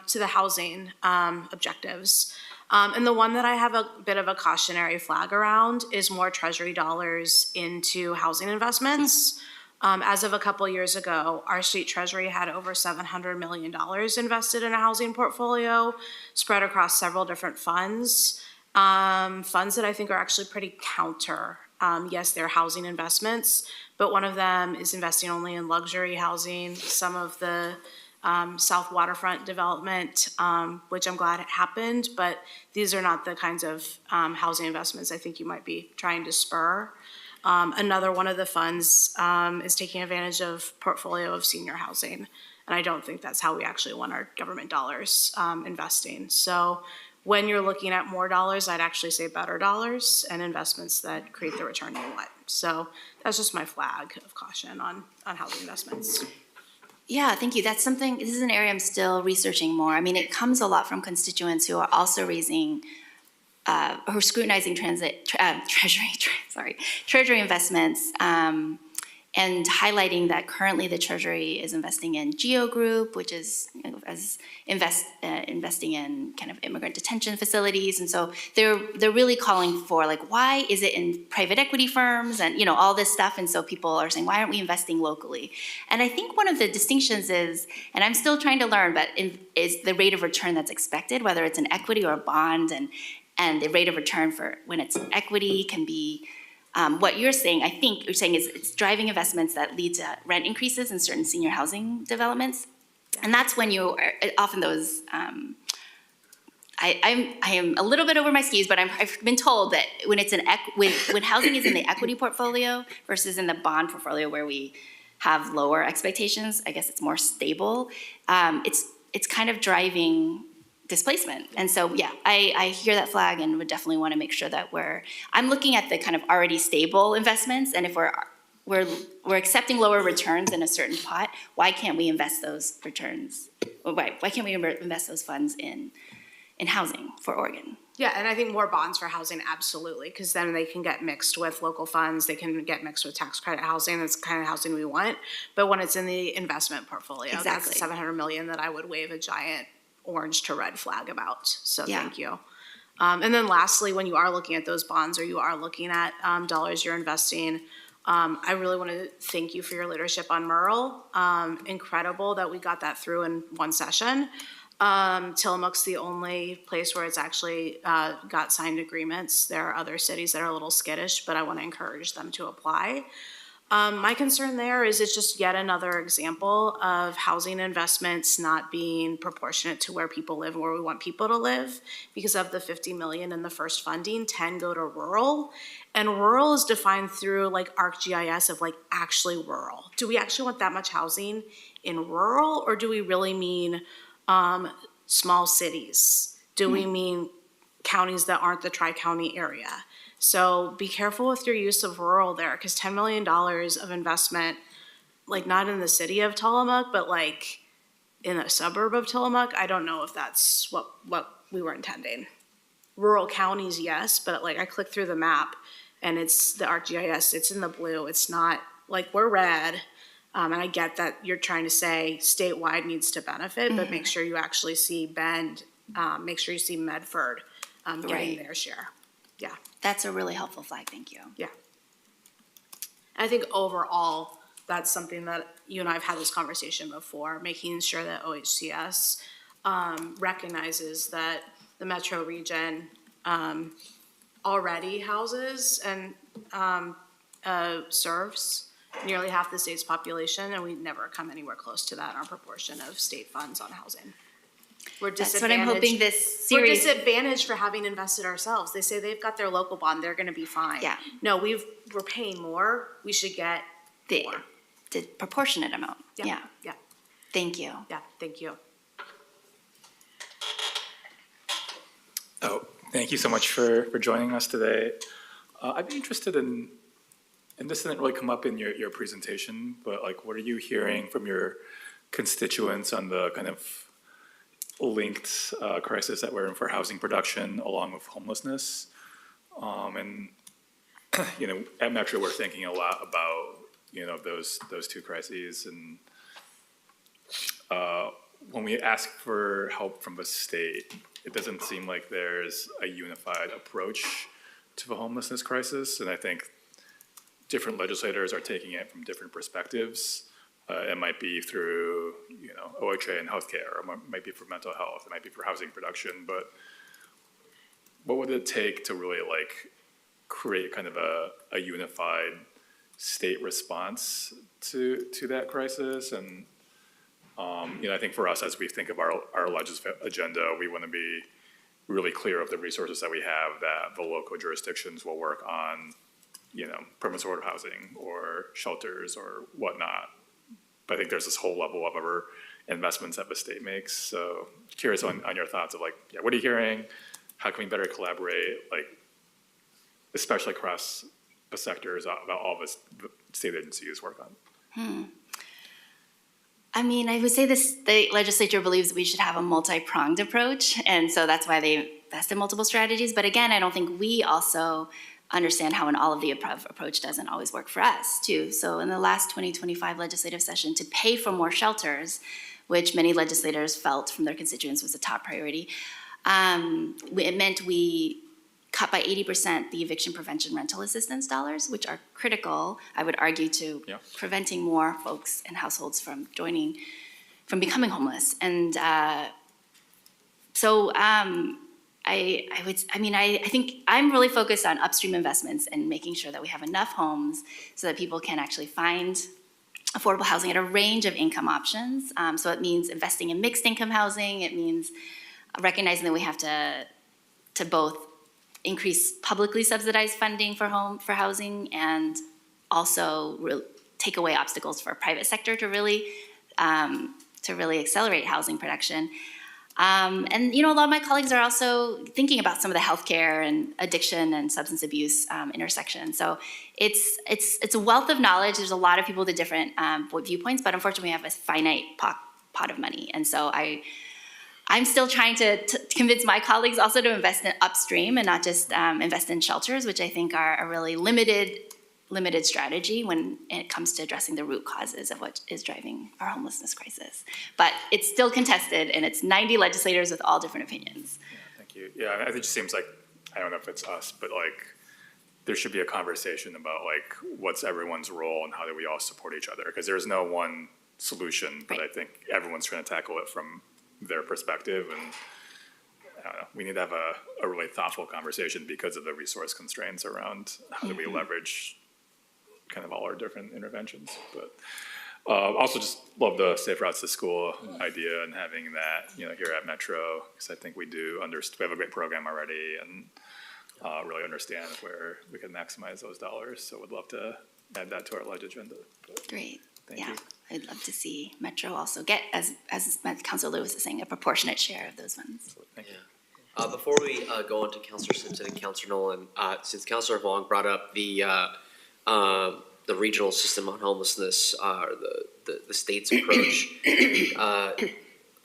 to the housing objectives. And the one that I have a bit of a cautionary flag around is more Treasury dollars into housing investments. As of a couple years ago, our state treasury had over $700 million invested in a housing portfolio spread across several different funds. Funds that I think are actually pretty counter. Yes, they're housing investments, but one of them is investing only in luxury housing. Some of the South Waterfront development, which I'm glad it happened, but these are not the kinds of housing investments I think you might be trying to spur. Another one of the funds is taking advantage of portfolio of senior housing, and I don't think that's how we actually want our government dollars investing. So when you're looking at more dollars, I'd actually say better dollars and investments that create the return you want. So that's just my flag of caution on housing investments. Yeah, thank you. This is an area I'm still researching more. I mean, it comes a lot from constituents who are also raising, who are scrutinizing treasury investments, and highlighting that currently the Treasury is investing in GEO Group, which is investing in kind of immigrant detention facilities, and so they're really calling for like, why is it in private equity firms and all this stuff, and so people are saying, why aren't we investing locally? And I think one of the distinctions is, and I'm still trying to learn, but is the rate of return that's expected, whether it's an equity or a bond, and the rate of return for when it's equity can be. What you're saying, I think you're saying is it's driving investments that lead to rent increases in certain senior housing developments. And that's when you are, often those, I am a little bit over my skis, but I've been told that when it's when housing is in the equity portfolio versus in the bond portfolio where we have lower expectations, I guess it's more stable, it's kind of driving displacement. And so, yeah, I hear that flag and would definitely want to make sure that I'm looking at the kind of already stable investments, and if we're accepting lower returns in a certain pot, why can't we invest those returns? Why can't we invest those funds in housing for Oregon? Yeah, and I think more bonds for housing, absolutely, because then they can get mixed with local funds, they can get mixed with tax credit housing, that's the kind of housing we want. But when it's in the investment portfolio, Exactly. That's $700 million that I would wave a giant orange to red flag about, so Yeah. thank you. And then lastly, when you are looking at those bonds or you are looking at dollars you're investing, I really want to thank you for your leadership on Merle. Incredible that we got that through in one session. Tillamook's the only place where it's actually got signed agreements. There are other cities that are a little skittish, but I want to encourage them to apply. My concern there is it's just yet another example of housing investments not being proportionate to where people live and where we want people to live. Because of the $50 million in the first funding, 10 go to rural. And rural is defined through like ArcGIS of like actually rural. Do we actually want that much housing in rural, or do we really mean small cities? Do we mean counties that aren't the tri-county area? So be careful with your use of rural there, because $10 million of investment, like not in the city of Tillamook, but like in a suburb of Tillamook, I don't know if that's what we were intending. Rural counties, yes, but like I clicked through the map and it's the ArcGIS, it's in the blue, it's not, like we're red. And I get that you're trying to say statewide needs to benefit, but make sure you actually see Bend, make sure you see Medford getting Right. their share. Yeah. That's a really helpful flag, thank you. Yeah. I think overall, that's something that you and I have had this conversation before, making sure that OHCS recognizes that the metro region already houses and serves nearly half the state's population, and we never come anywhere close to that in our proportion of state funds on housing. We're That's what I'm hoping disadvantaged. this We're series. disadvantaged for having invested ourselves. They say they've got their local bond, they're gonna be fine. Yeah. No, we're paying more, we should get the, more. the proportionate amount. Yeah. Yeah, Thank you. yeah, thank you. Oh, thank you so much for joining us today. I'd be interested in, and this didn't really come up in your presentation, but like, what are you hearing from your constituents on the kind of linked crisis that we're in for housing production along with homelessness? And, you know, at Metro, we're thinking a lot about, you know, those two crises. And when we ask for help from the state, it doesn't seem like there's a unified approach to the homelessness crisis. And I think different legislators are taking it from different perspectives. It might be through, you know, OHA and healthcare, or it might be for mental health, it might be for housing production, but what would it take to really like create kind of a unified state response to that crisis? And, you know, I think for us, as we think of our legislative agenda, we want to be really clear of the resources that we have, that the local jurisdictions will work on, you know, permanent supportive housing or shelters or whatnot. But I think there's this whole level of other investments that the state makes. So curious on your thoughts of like, yeah, what are you hearing? How can we better collaborate? Like, especially across the sectors about all the state agencies work on. I mean, I would say the state legislature believes we should have a multi-pronged approach, and so that's why they invest in multiple strategies. But again, I don't think we also understand how an all of the above approach doesn't always work for us too. So in the last 2025 legislative session, to pay for more shelters, which many legislators felt from their constituents was a top priority, it meant we cut by 80% the eviction prevention rental assistance dollars, which are critical, I would argue, to preventing more folks and households from becoming homeless. And I think I'm really focused on upstream investments and making sure that we have enough homes so that people can actually find affordable housing at a range of income options. So it means investing in mixed income housing. It means recognizing that we have to both increase publicly subsidized funding for housing and also take away obstacles for private sector to really accelerate housing production. And you know, a lot of my colleagues are also thinking about some of the healthcare and addiction and substance abuse intersection. So it's a wealth of knowledge. There's a lot of people with different viewpoints, but unfortunately, we have a finite pot of money, and so I'm still trying to convince my colleagues also to invest in upstream and not just invest in shelters, which I think are a really limited strategy when it comes to addressing the root causes of what is driving our homelessness crisis. But it's still contested, and it's 90 legislators with all different opinions. Yeah, thank you. Yeah, I think it just seems like, I don't know if it's us, but like, there should be a conversation about like, what's everyone's role and how do we all support each other? Because there's no one solution, but I think everyone's trying to tackle it from their perspective, and I don't know, we need to have a really thoughtful conversation because of the resource constraints around how do we leverage kind of all our different interventions. But also just love the Safe Routes to School idea and having that, you know, here at Metro, because I think we have a great program already and really understand where we can maximize those dollars. So would love to add that to our ledge agenda. But Great. thank you. I'd love to see Metro also get, as Councilor Lewis is saying, a proportionate share of those funds. Thank you. Before we go on to Councilor Simpson and Councilor Nolan, since Councilor Vaughn brought up the regional system on homelessness, the state's approach,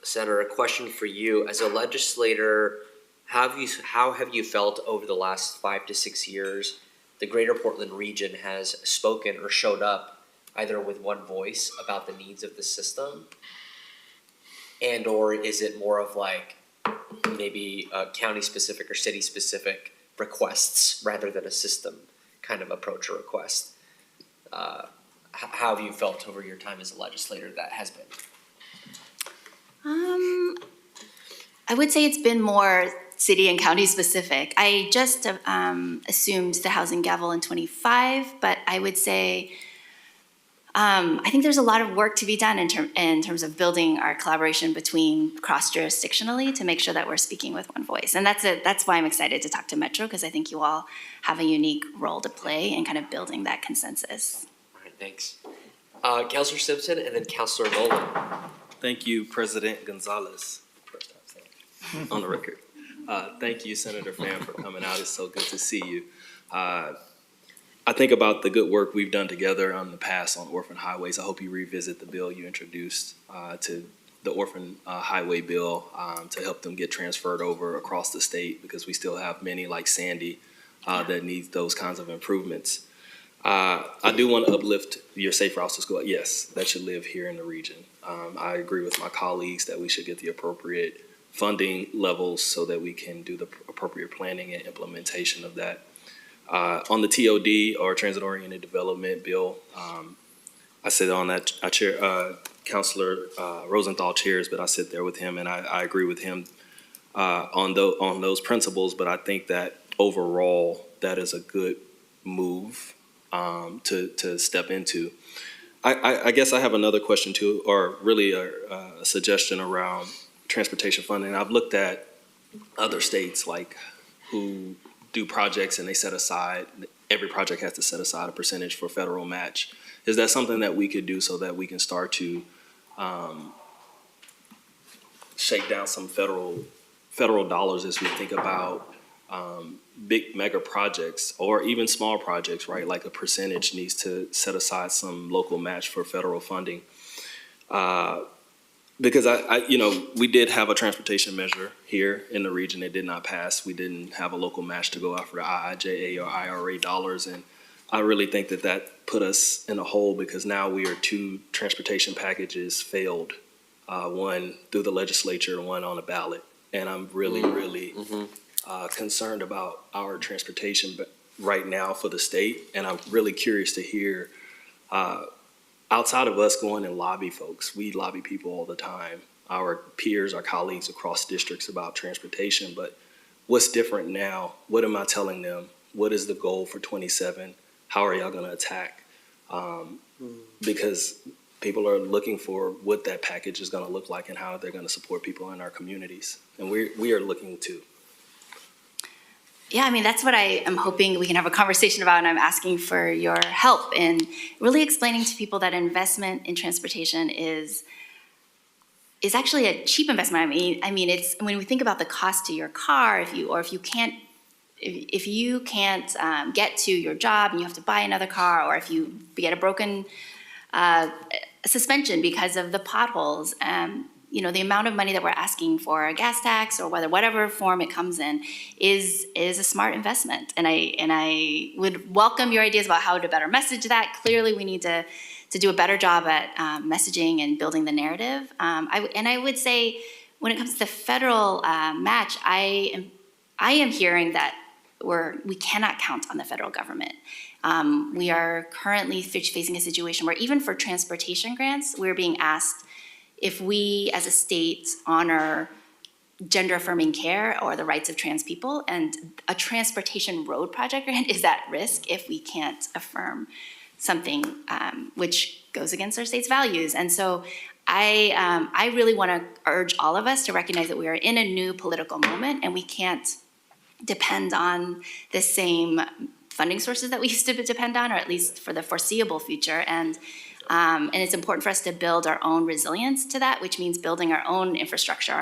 Senator, a question for you. As a legislator, how have you felt over the last 5 to 6 years the Greater Portland region has spoken or showed up either with one voice about the needs of the system, and or is it more of like maybe county-specific or city-specific requests rather than a system kind of approach or request? How have you felt over your time as a legislator that has been? I would say it's been more city and county specific. I just assumed the housing gavel in 25, but I would say I think there's a lot of work to be done in terms of building our collaboration between cross-jurisdictionally to make sure that we're speaking with one voice. And that's why I'm excited to talk to Metro, because I think you all have a unique role to play in kind of building that consensus. All right, thanks. Counselor Simpson and then Counselor Nolan. Thank you, President Gonzalez. First time saying it on the record. Thank you, Senator Pham, for coming out. It's so good to see you. I think about the good work we've done together on the past on orphan highways. I hope you revisit the bill you introduced to the orphan highway bill to help them get transferred over across the state, because we still have many like Sandy that need those kinds of improvements. I do want to uplift your safe routes to school. Yes, that should live here in the region. I agree with my colleagues that we should get the appropriate funding levels so that we can do the appropriate planning and implementation of that. On the TOD, or Transit-Oriented Development Bill, I sit on that, I chair, Councilor Rosenthal chairs, but I sit there with him, and I agree with him on those principles, but I think that overall, that is a good move to step into. I guess I have another question too, or really a suggestion around transportation funding. I've looked at other states like who do projects and they set aside, every project has to set aside a percentage for federal match. Is that something that we could do so that we can start to shake down some federal dollars as we think about big mega projects or even small projects, right? Like a percentage needs to set aside some local match for federal funding. Because we did have a transportation measure here in the region. It did not pass. We didn't have a local match to go after the IIJA or IRA dollars. And I really think that put us in a hole, because now we are 2 transportation packages failed, one through the legislature and one on the ballot. And I'm really concerned about our transportation right now for the state. And I'm really curious to hear, outside of us going and lobby folks, we lobby people all the time, our peers, our colleagues across districts about transportation, but what's different now? What am I telling them? What is the goal for 27? How are y'all gonna attack? Because people are looking for what that package is gonna look like and how they're gonna support people in our communities. And we are looking too. Yeah, I mean, that's what I am hoping we can have a conversation about, and I'm asking for your help in really explaining to people that investment in transportation is actually a cheap investment. I mean, it's when we think about the cost to your car, if you can't get to your job and you have to buy another car, or if you get a broken suspension because of the potholes, the amount of money that we're asking for a gas tax or whatever form it comes in is a smart investment. And I would welcome your ideas about how to better message that. Clearly, we need to do a better job at messaging and building the narrative. I would say when it comes to the federal match, I am hearing that we cannot count on the federal government. We are currently facing a situation where even for transportation grants, we're being asked if we as a state honor gender affirming care or the rights of trans people, and a transportation road project grant is at risk if we can't affirm something which goes against our state's values. And so I really want to urge all of us to recognize that we are in a new political moment, and we can't depend on the same funding sources that we used to depend on, or at least for the foreseeable future. And it's important for us to build our own resilience to that, which means building our own infrastructure,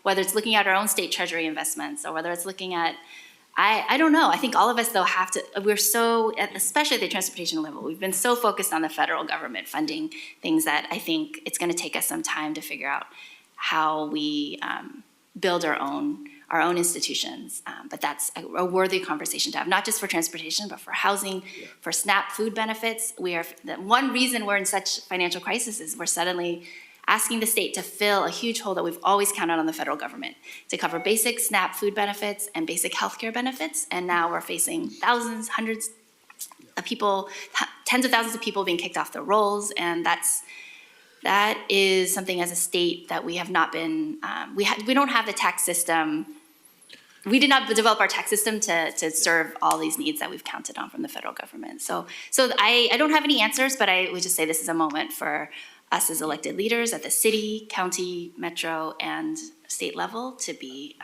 whether it's looking at our own state treasury investments, or whether it's looking at, I don't know. I think all of us though we're so, especially at the transportation level, we've been so focused on the federal government funding things that I think it's gonna take us some time to figure out how we build our own institutions, but that's a worthy conversation to have, not just for transportation, but for housing, for SNAP food benefits. One reason we're in such financial crisis is we're suddenly asking the state to fill a huge hole that we've always counted on the federal government to cover basic SNAP food benefits and basic healthcare benefits, and now we're facing thousands, hundreds of people, tens of thousands of people being kicked off the rolls, and that is something as a state that we have not been, we don't have the tax system we did not develop our tax system to serve all these needs that we've counted on from the federal government. So I don't have any answers, but I would just say this is a moment for us as elected leaders at the city, county, metro, and state level to be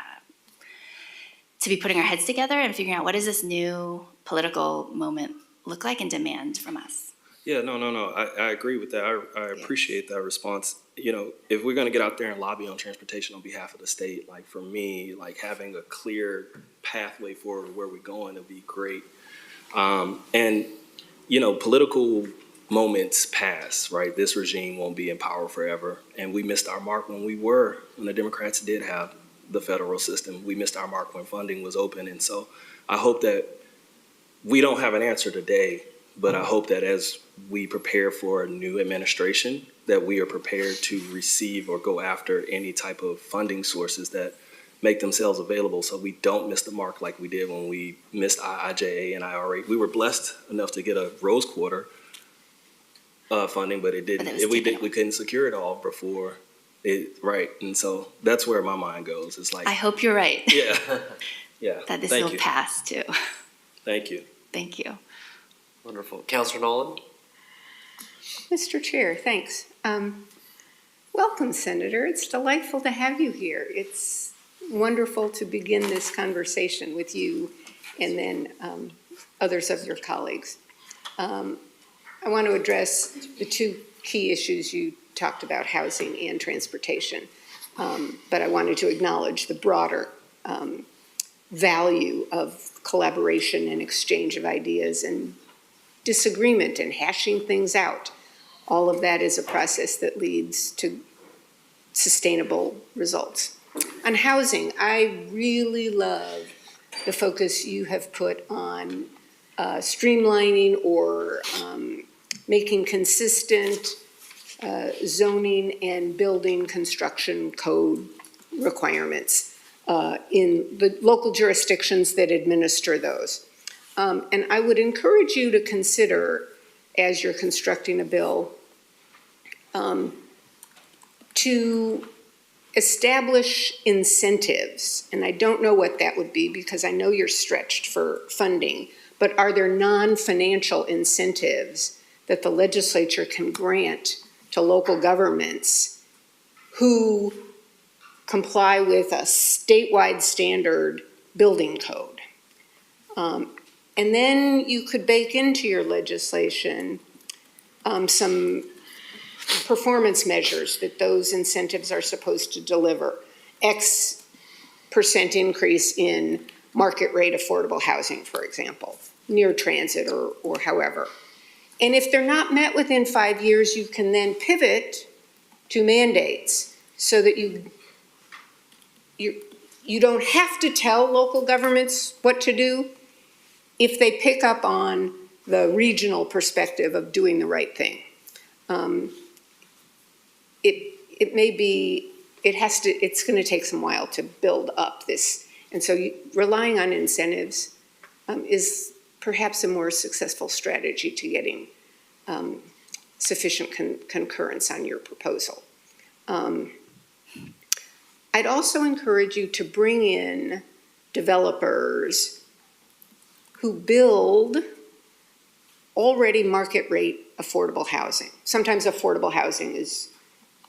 putting our heads together and figuring out what does this new political moment look like and demand from us. Yeah, no. I agree with that. I appreciate that response. You know, if we're gonna get out there and lobby on transportation on behalf of the state, like for me, like having a clear pathway forward where we're going would be great. And, you know, political moments pass, right? This regime won't be in power forever. And we missed our mark when the Democrats did have the federal system. We missed our mark when funding was open. And so I hope that we don't have an answer today, but I hope that as we prepare for a new administration, that we are prepared to receive or go after any type of funding sources that make themselves available so we don't miss the mark like we did when we missed IIJA and IRA. We were blessed enough to get a Rose Quarter funding, but it didn't. We couldn't secure it all before it, right? And so that's where my mind goes. It's like, I hope you're right. yeah, yeah. That this Thank will you. pass too. Thank you. Thank you. Wonderful. Councilor Nolan? Mr. Chair, thanks. Welcome, Senator. It's delightful to have you here. It's wonderful to begin this conversation with you and then others of your colleagues. I want to address the two key issues you talked about, housing and transportation. But I wanted to acknowledge the broader value of collaboration and exchange of ideas and disagreement and hashing things out. All of that is a process that leads to sustainable results. On housing, I really love the focus you have put on streamlining or making consistent zoning and building construction code requirements in the local jurisdictions that administer those. And I would encourage you to consider, as you're constructing a bill, to establish incentives. And I don't know what that would be because I know you're stretched for funding, but are there non-financial incentives that the legislature can grant to local governments who comply with a statewide standard building code? And then you could bake into your legislation some performance measures that those incentives are supposed to deliver. X% increase in market rate affordable housing, for example, near transit or however. And if they're not met within 5 years, you can then pivot to mandates so that you don't have to tell local governments what to do if they pick up on the regional perspective of doing the right thing. It may be, it's going to take some while to build up this. And so relying on incentives is perhaps a more successful strategy to getting sufficient concurrence on your proposal. I'd also encourage you to bring in developers who build already market rate affordable housing. Sometimes affordable housing is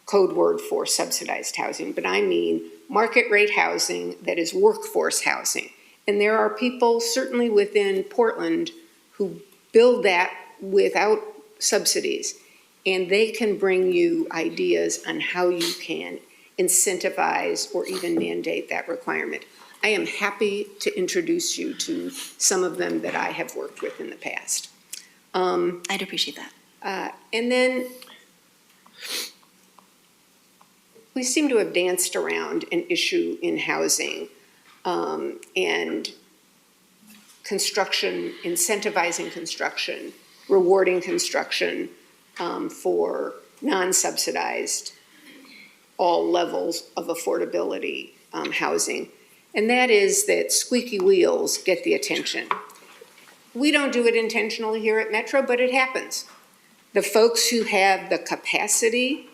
code word for subsidized housing, but I mean market rate housing that is workforce housing. And there are people certainly within Portland who build that without subsidies, and they can bring you ideas on how you can incentivize or even mandate that requirement. I am happy to introduce you to some of them that I have worked with in the past. I'd appreciate that. And then we seem to have danced around an issue in housing and construction, incentivizing construction, rewarding construction for non-subsidized, all levels of affordability housing. And that is that squeaky wheels get the attention. We don't do it intentionally here at Metro, but it happens. The folks who have the capacity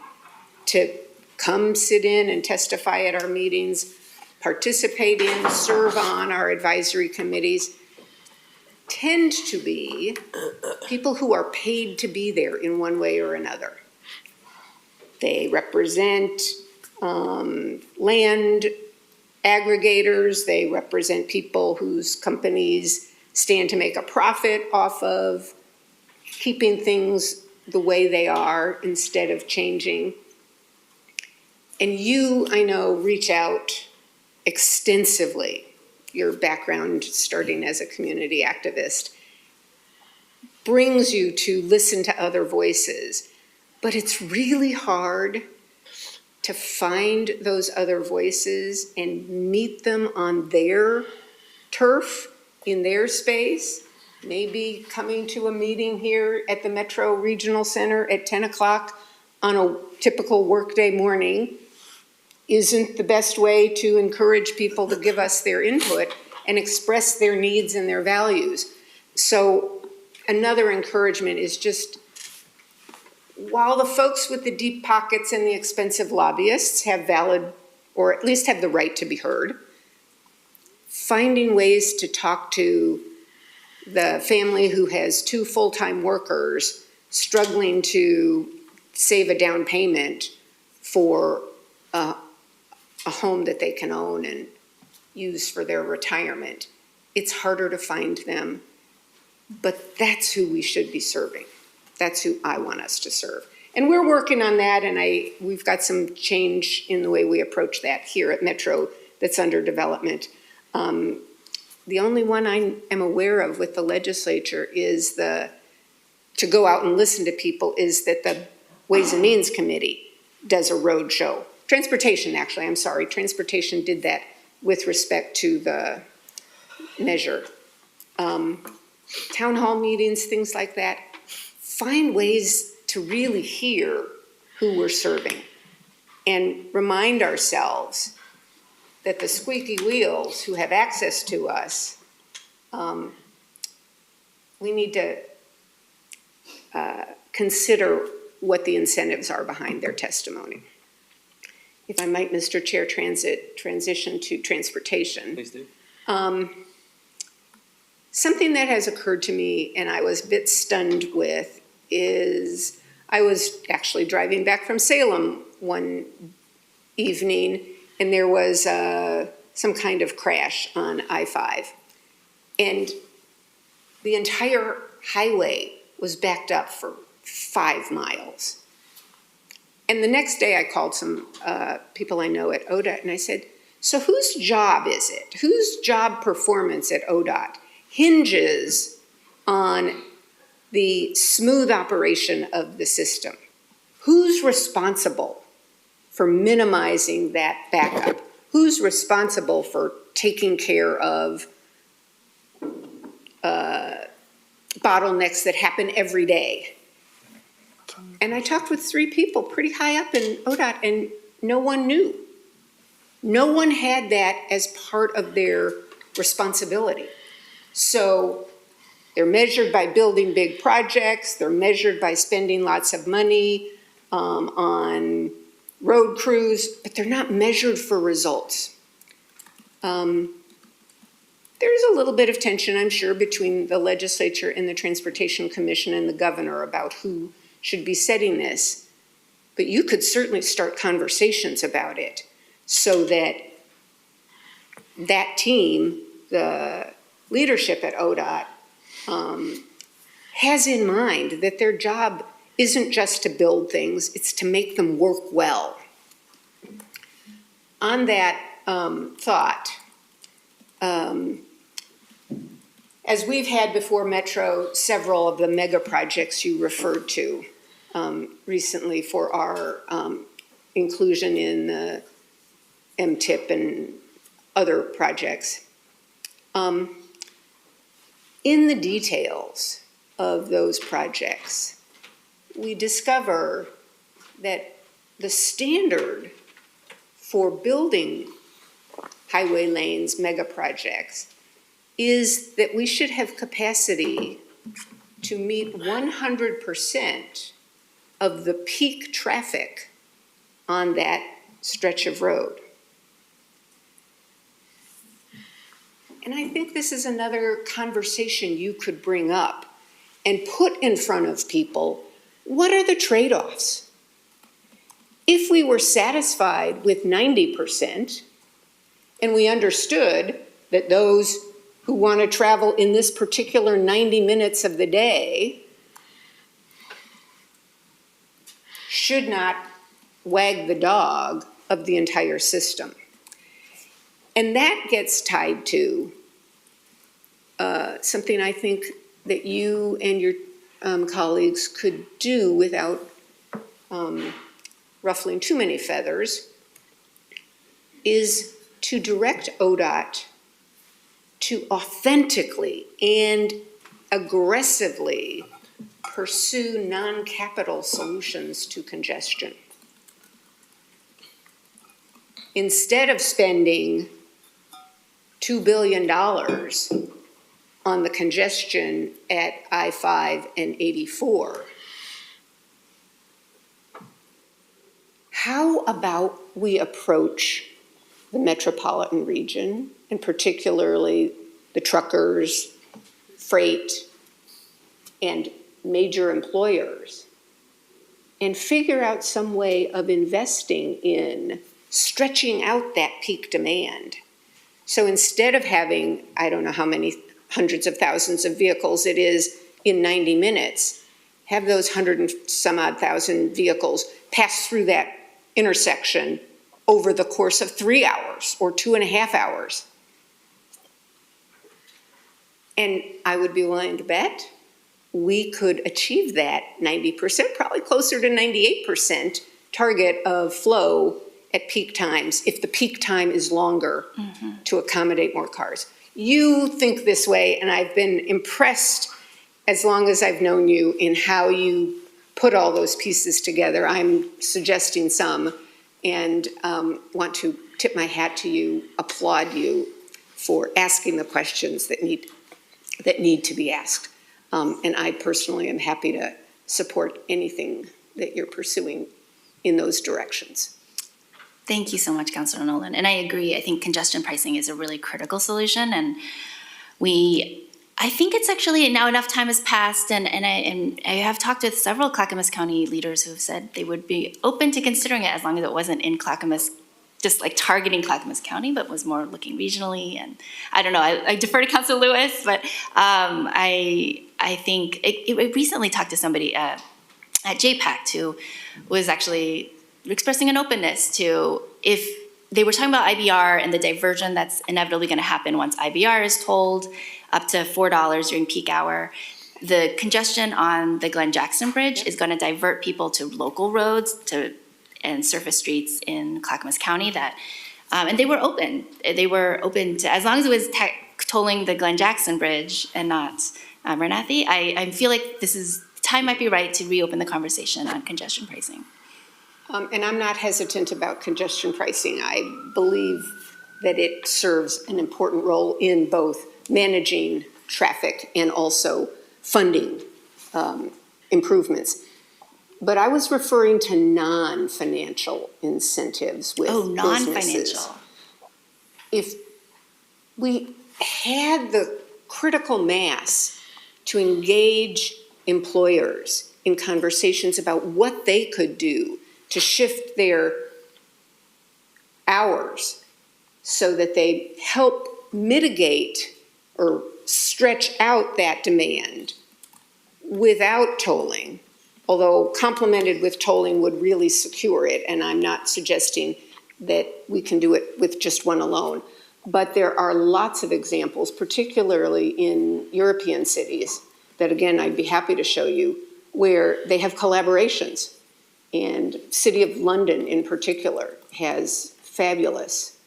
to come sit in and testify at our meetings participate in, serve on our advisory committees tend to be people who are paid to be there in one way or another. They represent land aggregators, they represent people whose companies stand to make a profit off of keeping things the way they are instead of changing. And you, I know, reach out extensively. Your background, starting as a community activist, brings you to listen to other voices. But it's really hard to find those other voices and meet them on their turf, in their space. Maybe coming to a meeting here at the Metro Regional Center at 10 o'clock on a typical workday morning isn't the best way to encourage people to give us their input and express their needs and their values. So another encouragement is just, while the folks with the deep pockets and the expensive lobbyists have valid, or at least have the right to be heard, finding ways to talk to the family who has 2 full-time workers struggling to save a down payment for a home that they can own and use for their retirement. It's harder to find them, but that's who we should be serving. That's who I want us to serve. And we're working on that, and we've got some change in the way we approach that here at Metro that's under development. The only one I am aware of with the legislature is to go out and listen to people, is that the Ways and Means Committee does a road show. Transportation, actually, I'm sorry. Transportation did that with respect to the measure. Town hall meetings, things like that. Find ways to really hear who we're serving and remind ourselves that the squeaky wheels who have access to us, we need to consider what the incentives are behind their testimony. If I might, Mr. Chair, transition to transportation. Please do. Something that has occurred to me and I was a bit stunned with is I was actually driving back from Salem one evening and there was some kind of crash on I-5. And the entire highway was backed up for 5 miles. And the next day I called some people I know at ODOT and I said, so whose job is it? Whose job performance at ODOT hinges on the smooth operation of the system? Who's responsible for minimizing that backup? Who's responsible for taking care of bottlenecks that happen every day? And I talked with 3 people pretty high up in ODOT and no one knew. No one had that as part of their responsibility. So they're measured by building big projects, they're measured by spending lots of money on road crews, but they're not measured for results. There's a little bit of tension, I'm sure, between the legislature and the Transportation Commission and the governor about who should be setting this, but you could certainly start conversations about it so that that team, the leadership at ODOT, has in mind that their job isn't just to build things, it's to make them work well. On that thought, as we've had before Metro, several of the mega projects you referred to recently for our inclusion in the MTIP and other projects. In the details of those projects, we discover that the standard for building highway lanes, mega projects, is that we should have capacity to meet 100% of the peak traffic on that stretch of road. And I think this is another conversation you could bring up and put in front of people. What are the trade-offs? If we were satisfied with 90% and we understood that those who want to travel in this particular 90 minutes of the day should not wag the dog of the entire system. And that gets tied to something I think that you and your colleagues could do without ruffling too many feathers, is to direct ODOT to authentically and aggressively pursue non-capital solutions to congestion. Instead of spending $2 billion on the congestion at I-5 and 84, how about we approach the metropolitan region, and particularly the truckers, freight, and major employers, and figure out some way of investing in stretching out that peak demand. So instead of having, I don't know how many hundreds of thousands of vehicles it is in 90 minutes, have those 100 and some odd thousand vehicles pass through that intersection over the course of 3 hours or 2.5 hours. And I would be willing to bet we could achieve that 90%, probably closer to 98% target of flow at peak times, if the peak time is longer to accommodate more cars. You think this way, and I've been impressed as long as I've known you in how you put all those pieces together. I'm suggesting some, and want to tip my hat to you, applaud you for asking the questions that need to be asked. And I personally am happy to support anything that you're pursuing in those directions. Thank you so much, Councilor Nolan. And I agree. I think congestion pricing is a really critical solution. And I think it's actually now enough time has passed. And I have talked with several Clackamas County leaders who have said they would be open to considering it as long as it wasn't in Clackamas, just like targeting Clackamas County, but was more looking regionally. And I don't know, I defer to Councilor Lewis, but I think it recently talked to somebody at JPAC who was actually expressing an openness to, if they were talking about IBR and the diversion that's inevitably going to happen once IBR is tolled up to $4 during peak hour, the congestion on the Glenn Jackson Bridge is going to divert people to local roads and surface streets in Clackamas County that, and they were open. They were open to, as long as it was tolling the Glenn Jackson Bridge and not Bernathi. I feel like time might be right to reopen the conversation on congestion pricing. And I'm not hesitant about congestion pricing. I believe that it serves an important role in both managing traffic and also funding improvements. But I was referring to non-financial incentives with businesses. Non-financial. If we had the critical mass to engage employers in conversations about what they could do to shift their hours so that they help mitigate or stretch out that demand without tolling, although complemented with tolling would really secure it, and I'm not suggesting that we can do it with just one alone. But there are lots of examples, particularly in European cities, that again, I'd be happy to show you, where they have collaborations. And City of London in particular has fabulous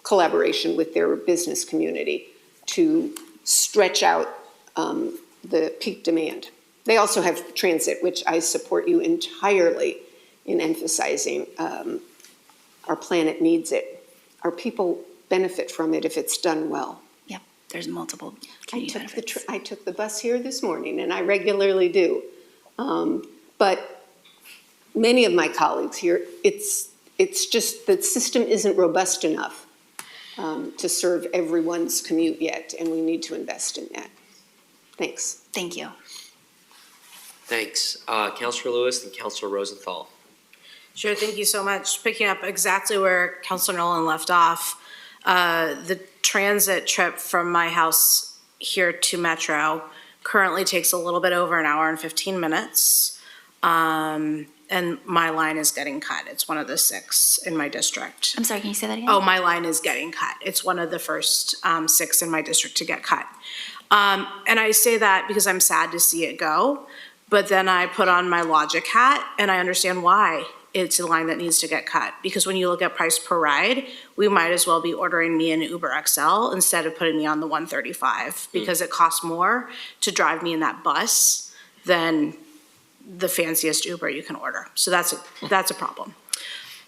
collaboration with their business community to stretch out the peak demand. They also have transit, which I support you entirely in emphasizing. Our planet needs it. Our people benefit from it if it's done well. Yep, there's multiple community benefits. I took the bus here this morning, and I regularly do. But many of my colleagues here, it's just the system isn't robust enough to serve everyone's commute yet, and we need to invest in that. Thanks. Thank you. Thanks. Counselor Lewis and Counselor Rosenthal. Sure, thank you so much. Picking up exactly where Councilor Nolan left off, the transit trip from my house here to Metro currently takes a little bit over an hour and 15 minutes. And my line is getting cut. It's one of the 6 in my district. I'm sorry, can you say that again? Oh, my line is getting cut. It's one of the first 6 in my district to get cut. And I say that because I'm sad to see it go, but then I put on my logic hat and I understand why it's a line that needs to get cut. Because when you look at price per ride, we might as well be ordering me an Uber XL instead of putting me on the 135, because it costs more to drive me in that bus than the fanciest Uber you can order. So that's a problem.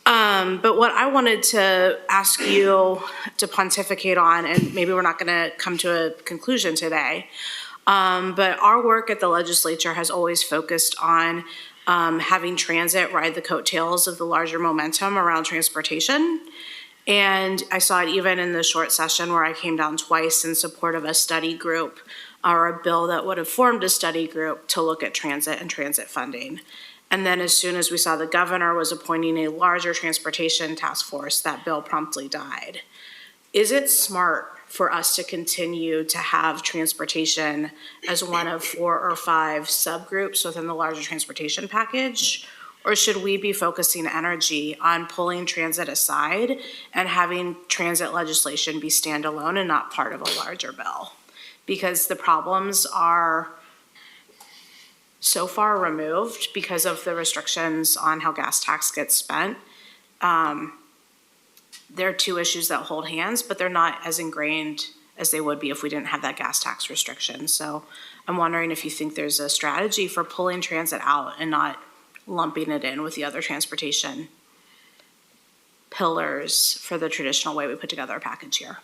But what I wanted to ask you to pontificate on, and maybe we're not gonna come to a conclusion today, but our work at the legislature has always focused on having transit ride the coattails of the larger momentum around transportation. And I saw it even in the short session where I came down twice in support of a study group or a bill that would have formed a study group to look at transit and transit funding. And then as soon as we saw the governor was appointing a larger transportation task force, that bill promptly died. Is it smart for us to continue to have transportation as one of 4 or 5 subgroups within the larger transportation package? Or should we be focusing energy on pulling transit aside and having transit legislation be standalone and not part of a larger bill? Because the problems are so far removed because of the restrictions on how gas tax gets spent. There are 2 issues that hold hands, but they're not as ingrained as they would be if we didn't have that gas tax restriction. So I'm wondering if you think there's a strategy for pulling transit out and not lumping it in with the other transportation pillars for the traditional way we put together a package here.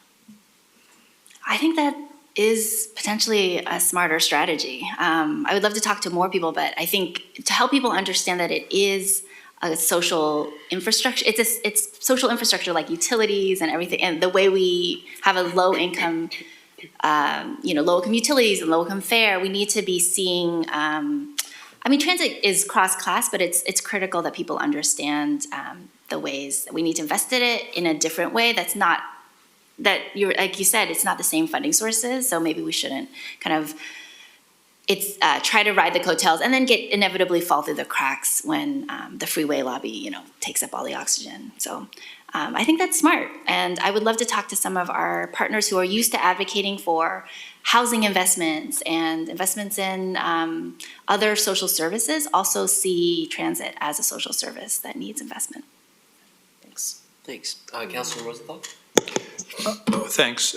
I think that is potentially a smarter strategy. I would love to talk to more people, but I think to help people understand that it is a social infrastructure, it's social infrastructure like utilities and everything, and the way we have a low income, low income utilities and low income fare, we need to be seeing, transit is cross-class, but it's critical that people understand the ways that we need to invest in it in a different way that's not, like you said, it's not the same funding sources, so maybe we shouldn't try to ride the coattails and then inevitably fall through the cracks when the freeway lobby, takes up all the oxygen. So I think that's smart, and I would love to talk to some of our partners who are used to advocating for housing investments and investments in other social services, also see transit as a social service that needs investment. Thanks. Thanks. Councilor Rosenthal? Thanks.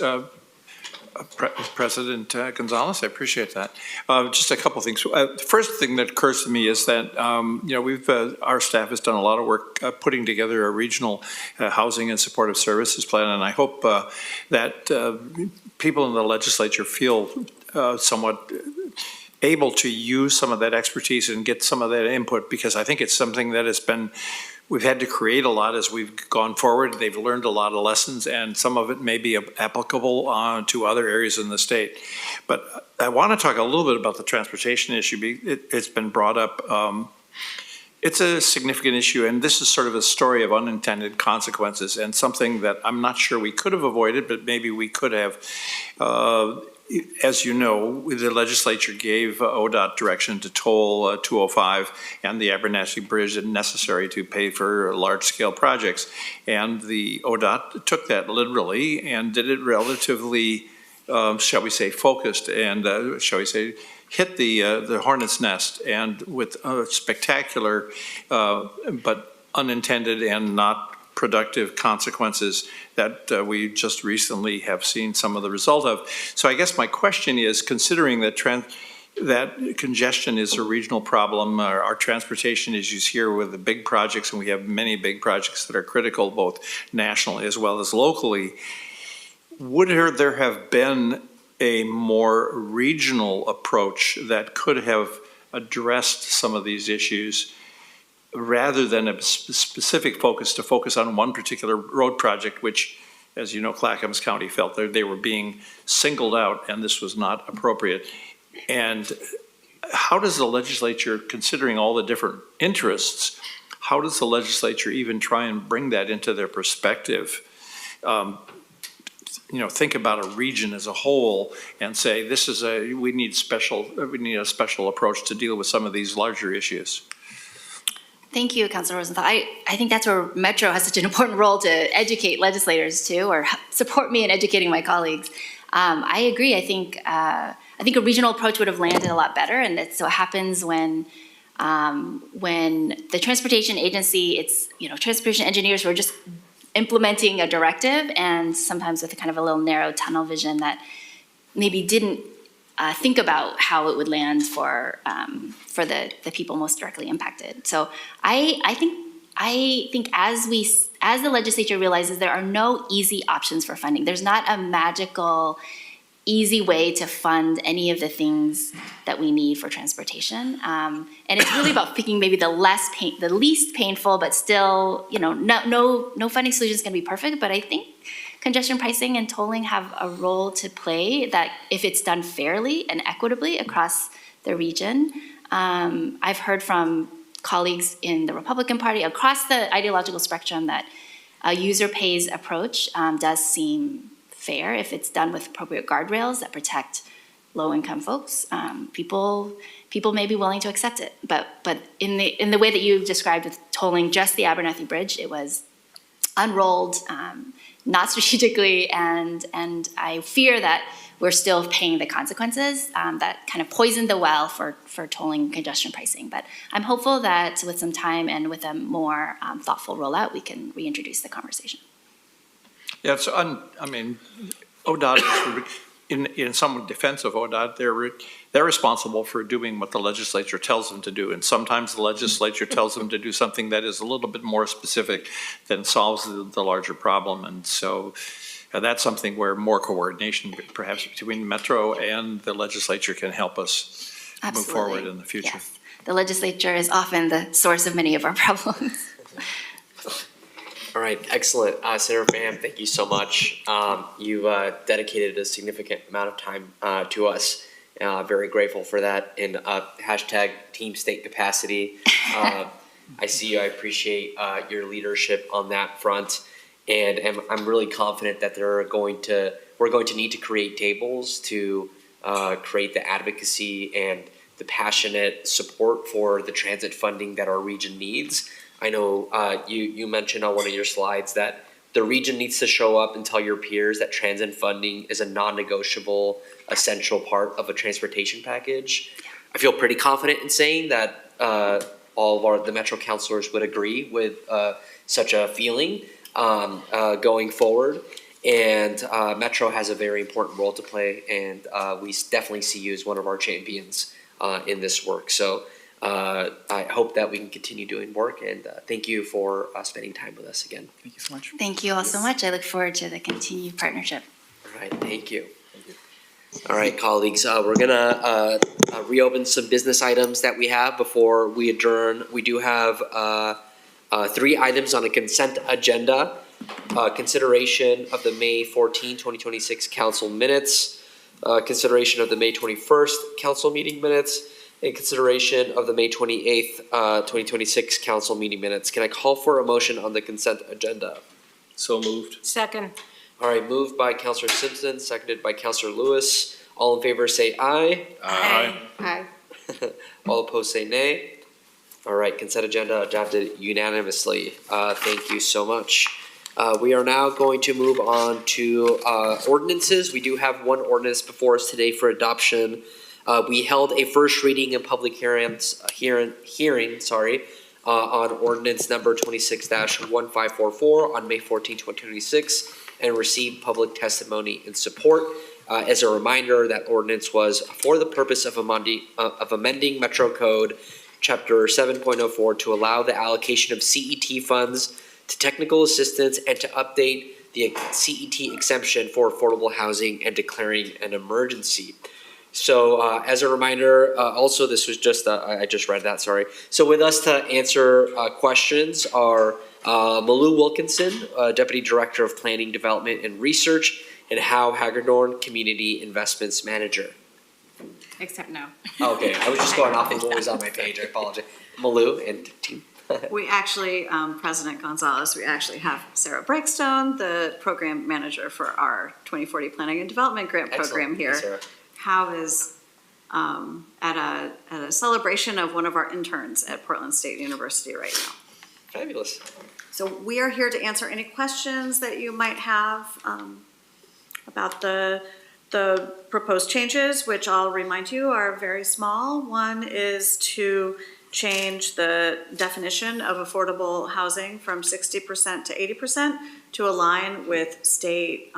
President Gonzalez, I appreciate that. Just a couple things. The first thing that occurs to me is that our staff has done a lot of work putting together a regional housing and supportive services plan, and I hope that people in the legislature feel somewhat able to use some of that expertise and get some of that input, because I think it's something that has been. We've had to create a lot as we've gone forward. They've learned a lot of lessons, and some of it may be applicable to other areas in the state. But I want to talk a little bit about the transportation issue. It's been brought up. It's a significant issue, and this is sort of a story of unintended consequences, and something that I'm not sure we could have avoided, but maybe we could have. As you know, the legislature gave ODOT direction to toll 205 and the Abernathy Bridge as necessary to pay for large-scale projects. And the ODOT took that literally and did it relatively, shall we say, focused and, shall we say, hit the hornet's nest, and with spectacular but unintended and not productive consequences that we just recently have seen some of the result of. So I guess my question is, considering that that congestion is a regional problem, our transportation issues here with the big projects, and we have many big projects that are critical both nationally as well as locally, would there have been a more regional approach that could have addressed some of these issues rather than a specific focus on one particular road project, which as you know, Clackamas County felt they were being singled out and this was not appropriate. And how does the legislature, considering all the different interests, how does the legislature even try and bring that into their perspective? Think about a region as a whole and say, we need a special approach to deal with some of these larger issues. Thank you, Councilor Rosenthal. I think that's where Metro has such an important role to educate legislators too, or support me in educating my colleagues. I agree. I think a regional approach would have landed a lot better, and that's what happens when the transportation agency, transportation engineers who are just implementing a directive, and sometimes with a kind of a little narrow tunnel vision that maybe didn't think about how it would land for the people most directly impacted. So I think as the legislature realizes there are no easy options for funding, there's not a magical easy way to fund any of the things that we need for transportation. And it's really about picking maybe the least painful, but still, no funding solution is going to be perfect. But I think congestion pricing and tolling have a role to play that if it's done fairly and equitably across the region. I've heard from colleagues in the Republican Party across the ideological spectrum that a user pays approach does seem fair if it's done with appropriate guardrails that protect low-income folks. People may be willing to accept it, but in the way that you described with tolling just the Abernathy Bridge, it was unrolled, not strategically, and I fear that we're still paying the consequences that kind of poisoned the well for tolling congestion pricing. But I'm hopeful that with some time and with a more thoughtful rollout, we can reintroduce the conversation. Yeah, ODOT, in some defense of ODOT, they're responsible for doing what the legislature tells them to do. And sometimes the legislature tells them to do something that is a little bit more specific than solves the larger problem. And so that's something where more coordination, perhaps between Metro and the legislature, can help us move forward in the future. Yes. The legislature is often the source of many of our problems. All right, excellent. Senator Pham, thank you so much. You've dedicated a significant amount of time to us. Very grateful for that. And hashtag Team State Capacity. I see you. I appreciate your leadership on that front. And I'm really confident that we're going to need to create tables to create the advocacy and the passionate support for the transit funding that our region needs. I know you mentioned on one of your slides that the region needs to show up and tell your peers that transit funding is a non-negotiable, essential part of a transportation package. I feel pretty confident in saying that all of the Metro councilors would agree with such a feeling going forward. And Metro has a very important role to play, and we definitely see you as one of our champions in this work. So I hope that we can continue doing work, and thank you for spending time with us again. Thank you so much. Thank you all so much. I look forward to the continued partnership. All right, thank you. All right, colleagues, we're gonna reopen some business items that we have before we adjourn. We do have 3 items on a consent agenda. Consideration of the May 14, 2026 council minutes, consideration of the May 21st council meeting minutes, and consideration of the May 28th, 2026 council meeting minutes. Can I call for a motion on the consent agenda? So moved. Second. All right, moved by Councilor Simpson, seconded by Councilor Lewis. All in favor say aye. Aye. Hi. All opposed say nay. All right, consent agenda adopted unanimously. Thank you so much. We are now going to move on to ordinances. We do have one ordinance before us today for adoption. We held a first reading and public hearing on ordinance number 26-1544 on May 14, 2026, and received public testimony in support. As a reminder, that ordinance was for the purpose of amending Metro Code Chapter 7.04 to allow the allocation of CET funds to technical assistance and to update the CET exemption for affordable housing and declaring an emergency. So as a reminder, also this was just, I just read that, sorry. So with us to answer questions are Malou Wilkinson, Deputy Director of Planning, Development, and Research, and Hal Hagedorn, Community Investments Manager. Except no. Okay, I was just going off of what was on my page, I apologize. Malou and team. We actually, President Gonzalez, we actually have Sarah Breakstone, the program manager for our 2040 Planning and Development Grant Program Excellent. here. Hey, Sarah. How is at a celebration of one of our interns at Portland State University right now. Fabulous. So we are here to answer any questions that you might have about the proposed changes, which I'll remind you are very small. One is to change the definition of affordable housing from 60% to 80% to align with state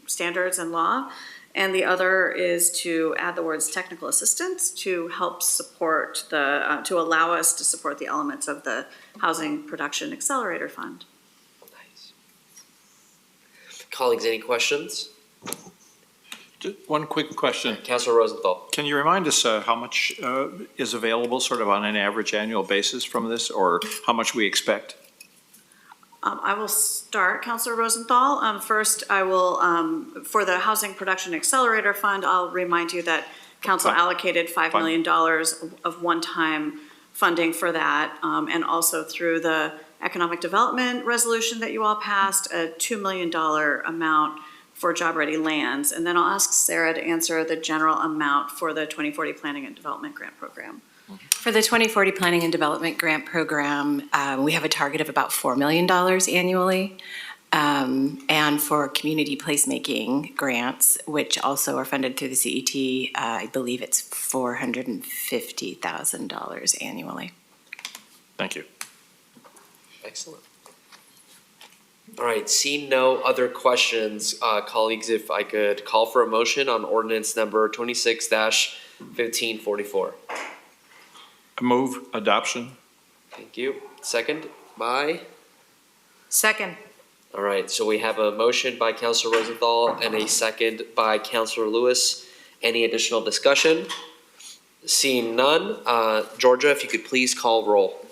standards and law. And the other is to add the words technical assistance to help support to allow us to support the elements of the Housing Production Accelerator Fund. Nice. Colleagues, any questions? Just one quick question. Councilor Rosenthal. Can you remind us how much is available sort of on an average annual basis from this, or how much we expect? I will start, Councilor Rosenthal. First, I will, for the Housing Production Accelerator Fund, I'll remind you that Council allocated $5 million of one-time funding for that, and also through the Economic Development Resolution that you all passed, a $2 million amount for job-ready lands. And then I'll ask Sarah to answer the general amount for the 2040 Planning and Development Grant Program. For the 2040 Planning and Development Grant Program, we have a target of about $4 million annually. And for community placemaking grants, which also are funded through the CET, I believe it's $450,000 annually. Thank you. Excellent. All right, seeing no other questions, colleagues, if I could call for a motion on ordinance number 26-1544. Move adoption. Thank you. Second by? Second. All right, so we have a motion by Councilor Rosenthal and a second by Councilor Lewis. Any additional discussion? Seeing none, Georgia, if you could please call roll.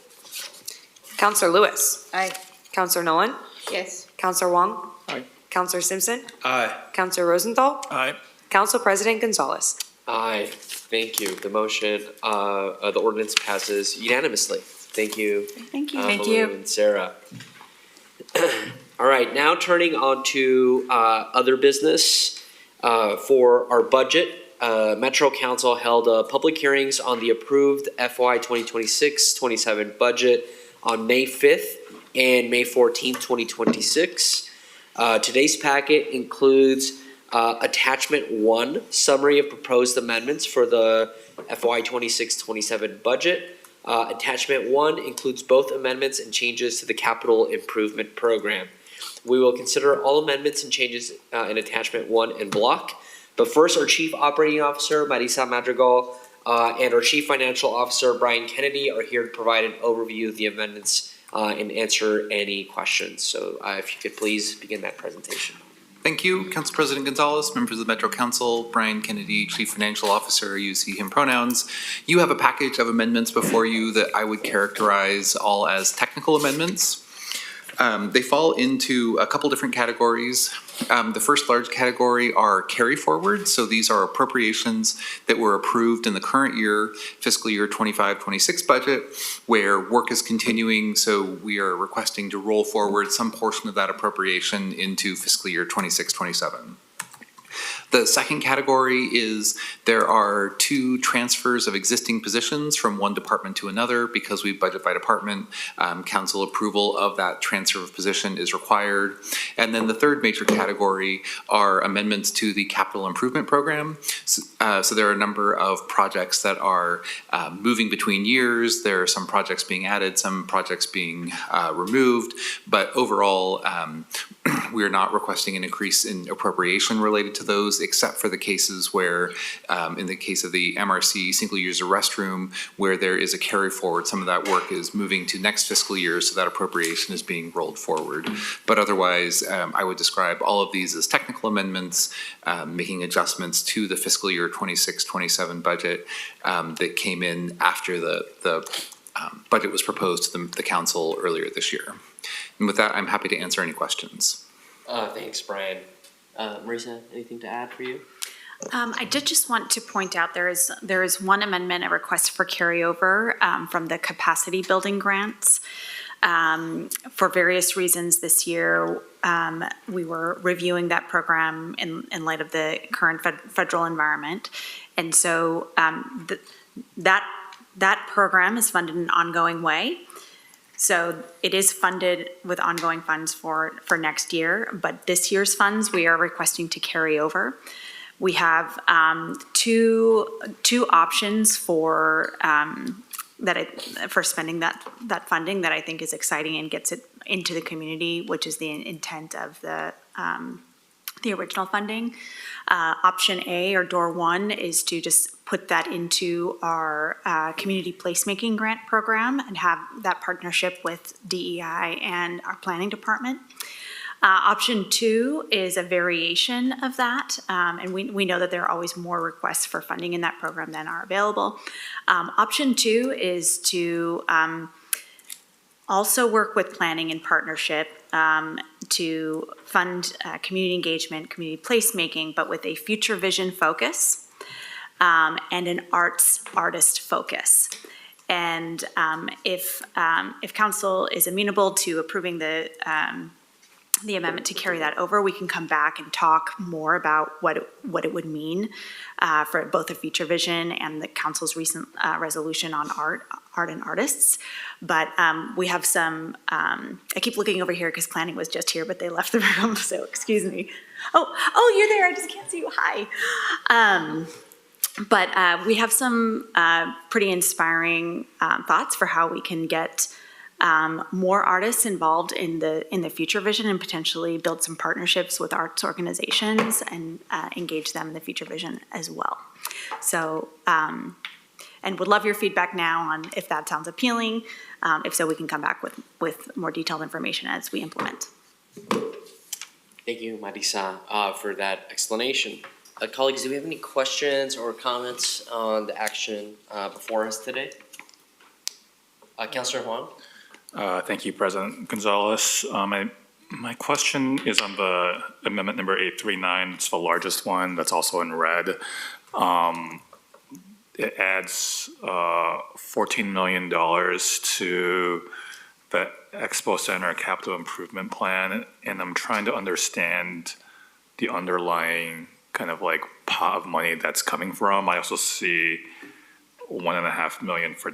Councilor Lewis. Aye. Councilor Nolan. Yes. Councilor Wong. Aye. Councilor Simpson. Aye. Councilor Rosenthal. Aye. Council President Gonzalez. Aye, thank you. The motion, the ordinance passes unanimously. Thank you. Thank you. Malou and Sarah. All right, now turning on to other business for our budget. Metro Council held public hearings on the approved FY 2026-27 budget on May 5th and May 14th, 2026. Today's packet includes Attachment 1, Summary of Proposed Amendments for the FY 26-27 budget. Attachment 1 includes both amendments and changes to the Capital Improvement Program. We will consider all amendments and changes in Attachment 1 in block. But first, our Chief Operating Officer, Marisa Madrigal, and our Chief Financial Officer, Brian Kennedy, are here to provide an overview of the amendments and answer any questions. So if you could please begin that presentation. Thank you, Council President Gonzalez, members of the Metro Council, Brian Kennedy, Chief Financial Officer, use he, him pronouns. You have a package of amendments before you that I would characterize all as technical amendments. They fall into a couple different categories. The first large category are carry forward. So these are appropriations that were approved in the current year, fiscal year 25-26 budget, where work is continuing. So we are requesting to roll forward some portion of that appropriation into fiscal year 26-27. The second category is there are two transfers of existing positions from one department to another because we budget by department. Council approval of that transfer of position is required. And then the third major category are amendments to the Capital Improvement Program. So there are a number of projects that are moving between years. There are some projects being added, some projects being removed. But overall, we are not requesting an increase in appropriation related to those, except for the cases where, in the case of the MRC single user restroom, where there is a carry forward, some of that work is moving to next fiscal year, so that appropriation is being rolled forward. But otherwise, I would describe all of these as technical amendments, making adjustments to the fiscal year 26-27 budget that came in after the budget was proposed to the council earlier this year. And with that, I'm happy to answer any questions. Thanks, Brian. Marisa, anything to add for you? I did just want to point out there is one amendment, a request for carryover from the capacity building grants. For various reasons this year, we were reviewing that program in light of the current federal environment. And so that program is funded in an ongoing way. So it is funded with ongoing funds for next year, but this year's funds we are requesting to carry over. We have two options for spending that funding that I think is exciting and gets it into the community, which is the intent of the original funding. Option A, or door one, is to just put that into our community placemaking grant program and have that partnership with DEI and our planning department. Option two is a variation of that, and we know that there are always more requests for funding in that program than are available. Option two is to also work with planning in partnership to fund community engagement, community placemaking, but with a future vision focus and an artist focus. And if council is amenable to approving the amendment to carry that over, we can come back and talk more about what it would mean for both the future vision and the council's recent resolution on art and artists. But we have some, I keep looking over here because planning was just here, but they left the room, so excuse me. Oh, you're there, I just can't see you, hi. But we have some pretty inspiring thoughts for how we can get more artists involved in the future vision and potentially build some partnerships with arts organizations and engage them in the future vision as well. So, and would love your feedback now on if that sounds appealing. If so, we can come back with more detailed information as we implement. Thank you, Marisa, for that explanation. Colleagues, do we have any questions or comments on the action before us today? Councilor Huang? Thank you, President Gonzalez. My question is on the amendment number 839. It's the largest one that's also in red. It adds $14 million to the Expo Center Capital Improvement Plan, and I'm trying to understand the underlying kind of like pot of money that's coming from. I also see $1.5 million for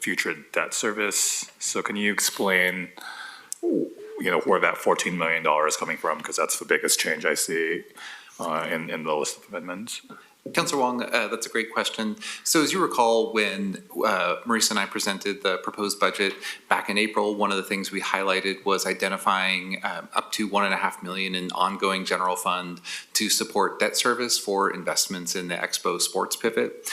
future debt service. So can you explain, where that $14 million is coming from? Because that's the biggest change I see in the list of amendments. Councilor Wong, that's a great question. So as you recall, when Marisa and I presented the proposed budget back in April, one of the things we highlighted was identifying up to $1.5 million in ongoing general fund to support debt service for investments in the Expo Sports Pivot.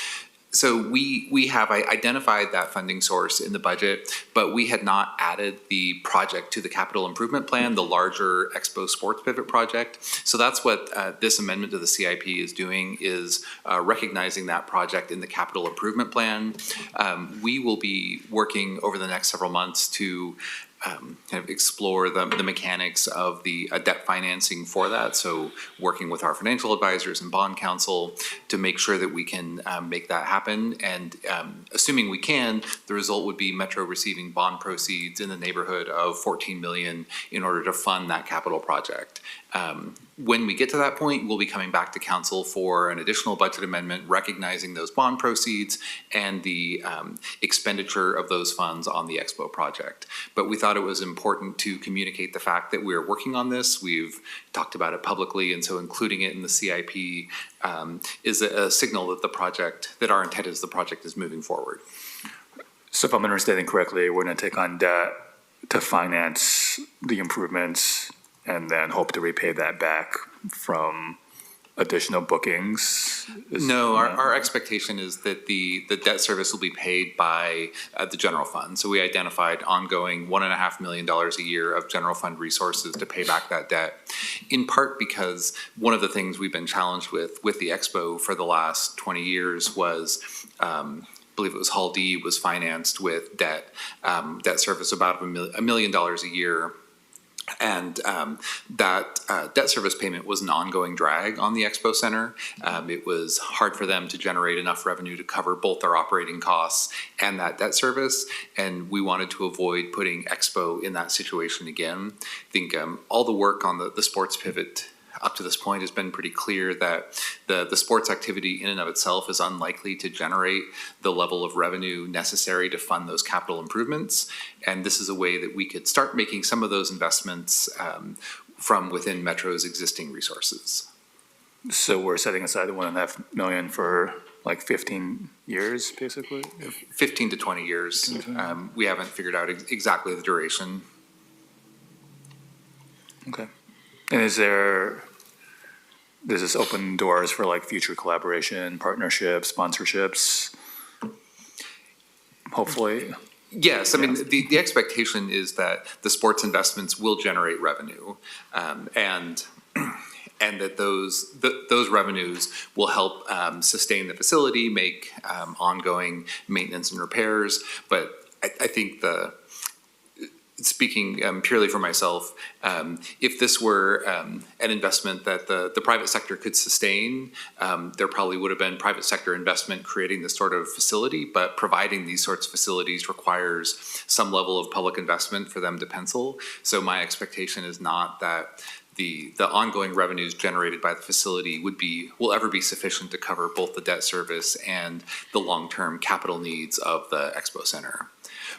So we have identified that funding source in the budget, but we had not added the project to the capital improvement plan, the larger Expo Sports Pivot project. So that's what this amendment to the CIP is doing, is recognizing that project in the capital improvement plan. We will be working over the next several months to kind of explore the mechanics of the debt financing for that. So working with our financial advisors and bond counsel to make sure that we can make that happen. And assuming we can, the result would be Metro receiving bond proceeds in the neighborhood of $14 million in order to fund that capital project. When we get to that point, we'll be coming back to council for an additional budget amendment recognizing those bond proceeds and the expenditure of those funds on the Expo project. But we thought it was important to communicate the fact that we're working on this. We've talked about it publicly, and so including it in the CIP is a signal that that our intent is the project is moving forward. So if I'm understanding correctly, we're going to take on debt to finance the improvements and then hope to repay that back from additional bookings? No, our expectation is that the debt service will be paid by the general fund. So we identified ongoing $1.5 million a year of general fund resources to pay back that debt, in part because one of the things we've been challenged with the Expo for the last 20 years was believe it was Hall D, was financed with debt service about $1 million a year. And that debt service payment was an ongoing drag on the Expo Center. It was hard for them to generate enough revenue to cover both their operating costs and that debt service. And we wanted to avoid putting Expo in that situation again. I think all the work on the sports pivot up to this point has been pretty clear that the sports activity in and of itself is unlikely to generate the level of revenue necessary to fund those capital improvements. And this is a way that we could start making some of those investments from within Metro's existing resources. So we're setting aside the $1.5 million for like 15 years, basically? 15 to 20 years. We haven't figured out exactly the duration. Okay. And does this open doors for like future collaboration, partnerships, sponsorships? Hopefully. Yes, I mean, the expectation is that the sports investments will generate revenue, and that those revenues will help sustain the facility, make ongoing maintenance and repairs. But I think speaking purely for myself, if this were an investment that the private sector could sustain, there probably would have been private sector investment creating this sort of facility, but providing these sorts of facilities requires some level of public investment for them to pencil. So my expectation is not that the ongoing revenues generated by the facility will ever be sufficient to cover both the debt service and the long-term capital needs of the Expo Center,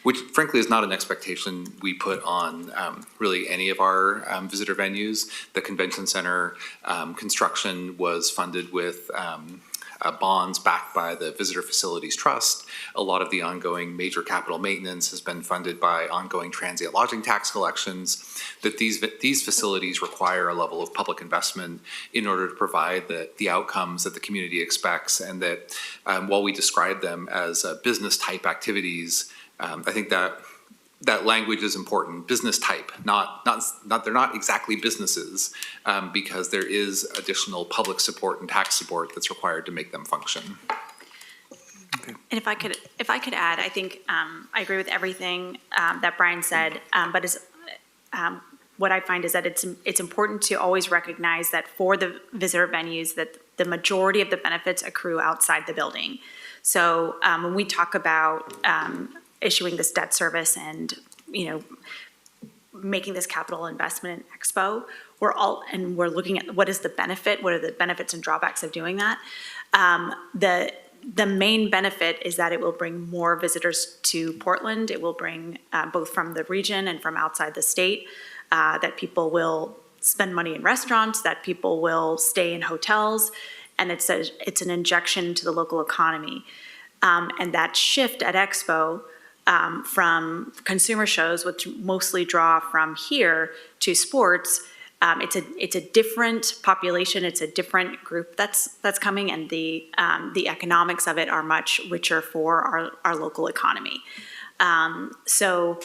which frankly is not an expectation we put on really any of our visitor venues. The convention center construction was funded with bonds backed by the Visitor Facilities Trust. A lot of the ongoing major capital maintenance has been funded by ongoing transient lodging tax collections. That these facilities require a level of public investment in order to provide the outcomes that the community expects, and that while we describe them as business type activities, I think that language is important. Business type, they're not exactly businesses, because there is additional public support and tax support that's required to make them function. And if I could add, I think I agree with everything that Brian said, but what I find is that it's important to always recognize that for the visitor venues, that the majority of the benefits accrue outside the building. So when we talk about issuing this debt service and, making this capital investment in Expo, we're looking at what is the benefit, what are the benefits and drawbacks of doing that. The main benefit is that it will bring more visitors to Portland. It will bring both from the region and from outside the state, that people will spend money in restaurants, that people will stay in hotels, and it's an injection to the local economy. And that shift at Expo from consumer shows, which mostly draw from here, to sports, it's a different population, it's a different group that's coming, and the economics of it are much richer for our local economy. So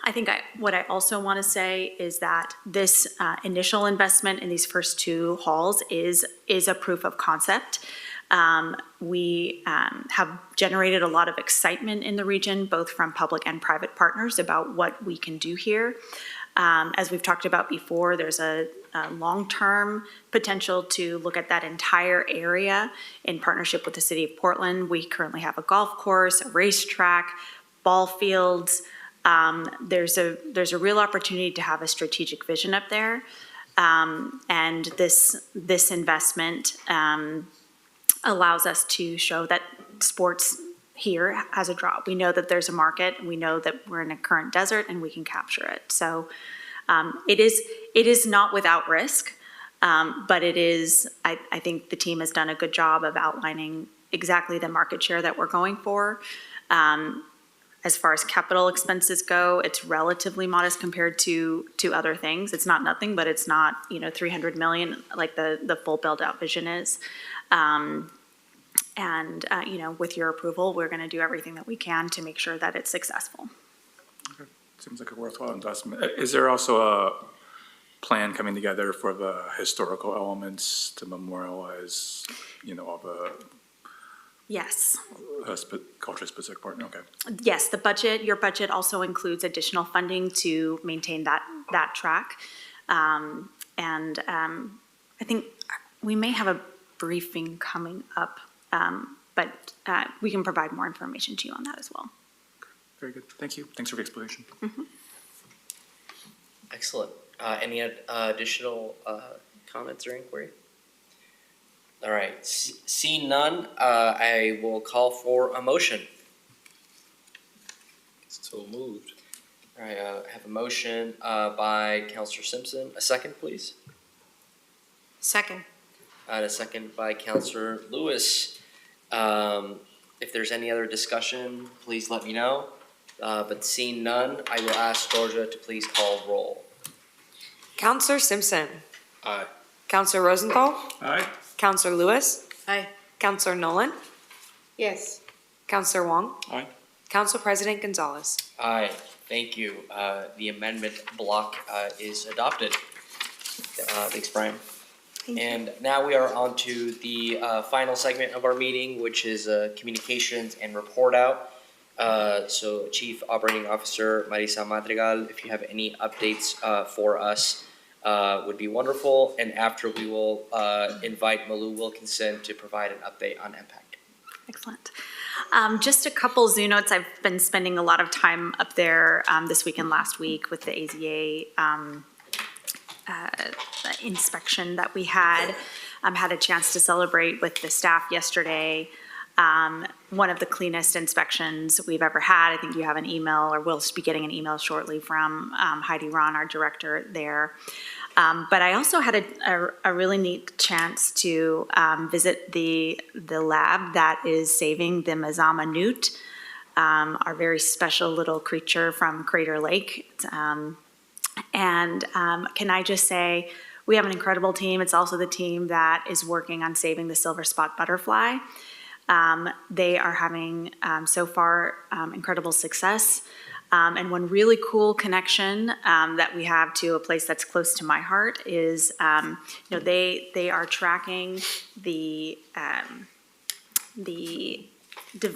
I think what I also want to say is that this initial investment in these first two halls is a proof of concept. We have generated a lot of excitement in the region, both from public and private partners, about what we can do here. As we've talked about before, there's a long-term potential to look at that entire area in partnership with the City of Portland. We currently have a golf course, a racetrack, ball fields. There's a real opportunity to have a strategic vision up there. And this investment allows us to show that sports here has a draw. We know that there's a market, and we know that we're in a current desert and we can capture it. So it is not without risk, but it is, I think the team has done a good job of outlining exactly the market share that we're going for. As far as capital expenses go, it's relatively modest compared to other things. It's not nothing, but it's not, 300 million like the full build-out vision is. With your approval, we're going to do everything that we can to make sure that it's successful. Okay. Seems like a worthwhile investment. Is there also a plan coming together for the historical elements to memorialize, all the Yes. Culture-specific partner, okay. Yes, your budget also includes additional funding to maintain that track. I think we may have a briefing coming up, but we can provide more information to you on that as well. Very good. Thank you. Thanks for the explanation. Excellent. Any additional comments or inquiry? All right, seeing none, I will call for a motion. So moved. All right, I have a motion by Counselor Simpson. A second, please. Second. And a second by Counselor Lewis. If there's any other discussion, please let me know. But seeing none, I will ask Georgia to please call roll. Counselor Simpson. Aye. Counselor Rosenthal. Aye. Counselor Lewis. Aye. Counselor Nolan. Yes. Counselor Wong. Aye. Council President Gonzalez. Aye, thank you. The amendment block is adopted. Thanks, Brian. And now we are on to the final segment of our meeting, which is communications and report out. So Chief Operating Officer Marisa Madrigal, if you have any updates for us, would be wonderful. And after, we will invite Malou Wilkinson to provide an update on MPAC. Excellent. Just a couple zoo notes. I've been spending a lot of time up there this week and last week with the AZA inspection that we had. Had a chance to celebrate with the staff yesterday. One of the cleanest inspections we've ever had. I think you have an email, or will be getting an email shortly from Heidi Ron, our director there. But I also had a really neat chance to visit the lab that is saving the Mazama newt, our very special little creature from Crater Lake. Can I just say, we have an incredible team. It's also the team that is working on saving the silver spot butterfly. They are having, so far, incredible success. And one really cool connection that we have to a place that's close to my heart is, they are tracking the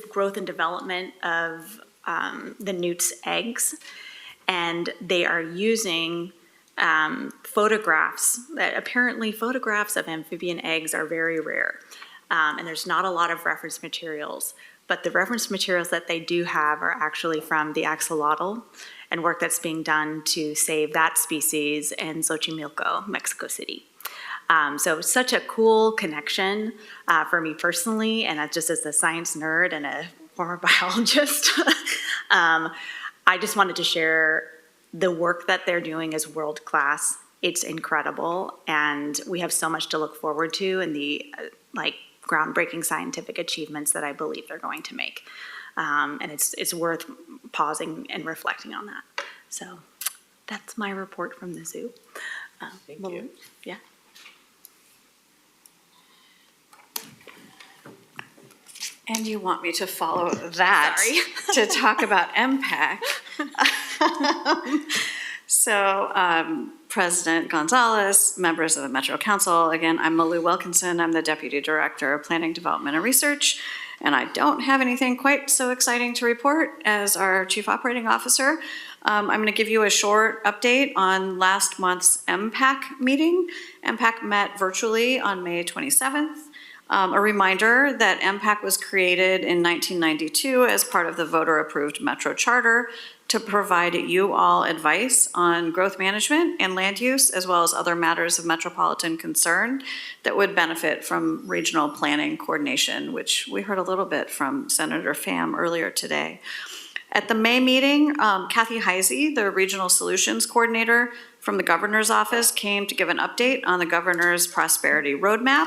growth and development of the newt's eggs, and they are using photographs. That apparently photographs of amphibian eggs are very rare, and there's not a lot of reference materials. But the reference materials that they do have are actually from the axolotl and work that's being done to save that species in Xochimilco, Mexico City. So such a cool connection for me personally, and just as a science nerd and a former biologist. I just wanted to share the work that they're doing is world class. It's incredible, and we have so much to look forward to in the groundbreaking scientific achievements that I believe they're going to make. And it's worth pausing and reflecting on that. So that's my report from the zoo. Thank you. Yeah. And you want me to follow that to talk about MPAC. So, President Gonzalez, members of the Metro Council, again, I'm Malou Wilkinson. I'm the Deputy Director of Planning, Development, and Research, and I don't have anything quite so exciting to report as our Chief Operating Officer. I'm going to give you a short update on last month's MPAC meeting. MPAC met virtually on May 27th. A reminder that MPAC was created in 1992 as part of the voter-approved Metro Charter to provide you all advice on growth management and land use, as well as other matters of metropolitan concern that would benefit from regional planning coordination, which we heard a little bit from Senator Pham earlier today. At the May meeting, Kathy Heisey, the Regional Solutions Coordinator from the Governor's Office, came to give an update on the Governor's Prosperity Roadmap.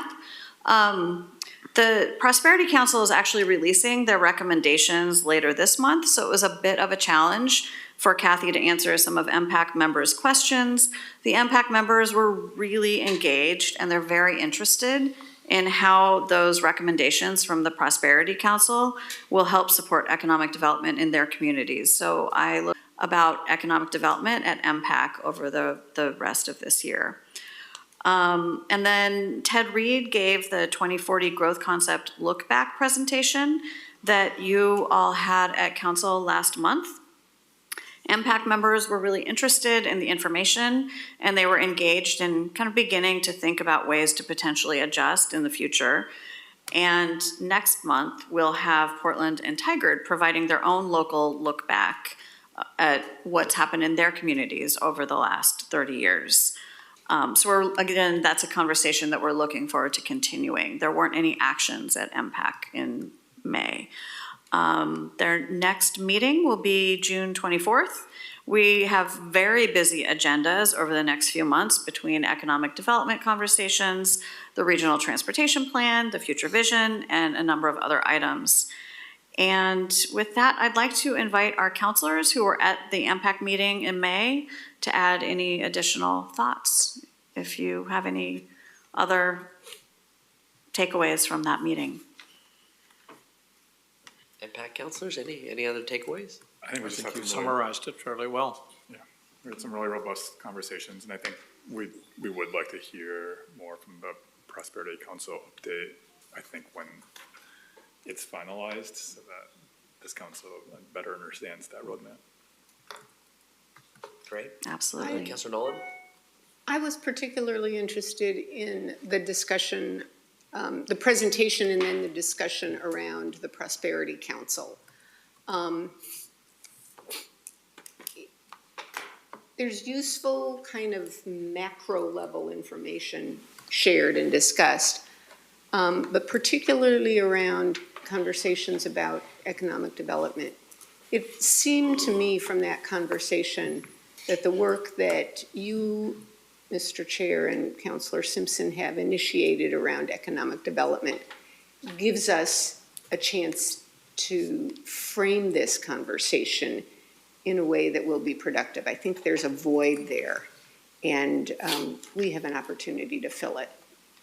The Prosperity Council is actually releasing their recommendations later this month, so it was a bit of a challenge for Kathy to answer some of MPAC members' questions. The MPAC members were really engaged, and they're very interested in how those recommendations from the Prosperity Council will help support economic development in their communities. So I look about economic development at MPAC over the rest of this year. And then Ted Reed gave the 2040 Growth Concept Look Back presentation that you all had at council last month. MPAC members were really interested in the information, and they were engaged in kind of beginning to think about ways to potentially adjust in the future. And next month, we'll have Portland and Tigard providing their own local look back at what's happened in their communities over the last 30 years. So again, that's a conversation that we're looking forward to continuing. There weren't any actions at MPAC in May. Their next meeting will be June 24th. We have very busy agendas over the next few months between economic development conversations, the regional transportation plan, the future vision, and a number of other items. And with that, I'd like to invite our counselors who were at the MPAC meeting in May to add any additional thoughts, if you have any other takeaways from that meeting. MPAC counselors, any other takeaways? I think we just have You to summarized it fairly well. Yeah, we had some really robust conversations, and I think we would like to hear more from the Prosperity Council update, I think, when it's finalized, so that this council better understands that roadmap. Great. Absolutely. Councilor Nolan? I was particularly interested in the discussion, the presentation and then the discussion around the Prosperity Council. There's useful kind of macro level information shared and discussed, but particularly around conversations about economic development. It seemed to me from that conversation that the work that you, Mr. Chair, and Councilor Simpson have initiated around economic development gives us a chance to frame this conversation in a way that will be productive. I think there's a void there, and we have an opportunity to fill it.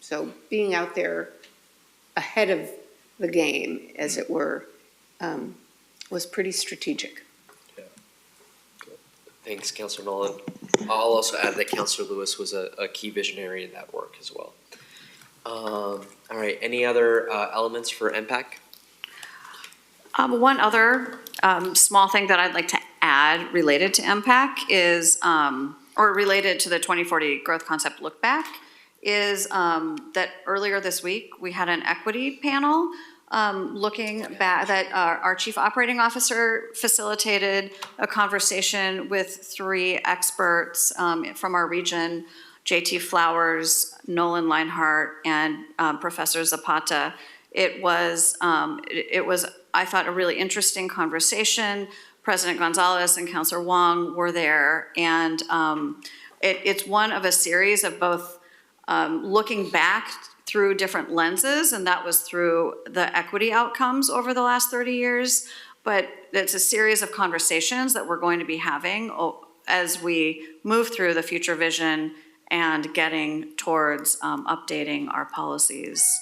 So being out there ahead of the game, as it were, was pretty strategic. Thanks, Councilor Nolan. I'll also add that Councilor Lewis was a key visionary in that work as well. All right, any other elements for MPAC? One other small thing that I'd like to add related to MPAC is, or related to the 2040 Growth Concept Look Back, is that earlier this week, we had an equity panel looking back, that our Chief Operating Officer facilitated a conversation with 3 experts from our region, JT Flowers, Nolan Leinhart, and Professor Zapata. It was, I thought, a really interesting conversation. President Gonzalez and Councilor Wong were there, and it's one of a series of both looking back through different lenses, and that was through the equity outcomes over the last 30 years, but it's a series of conversations that we're going to be having as we move through the future vision and getting towards updating our policies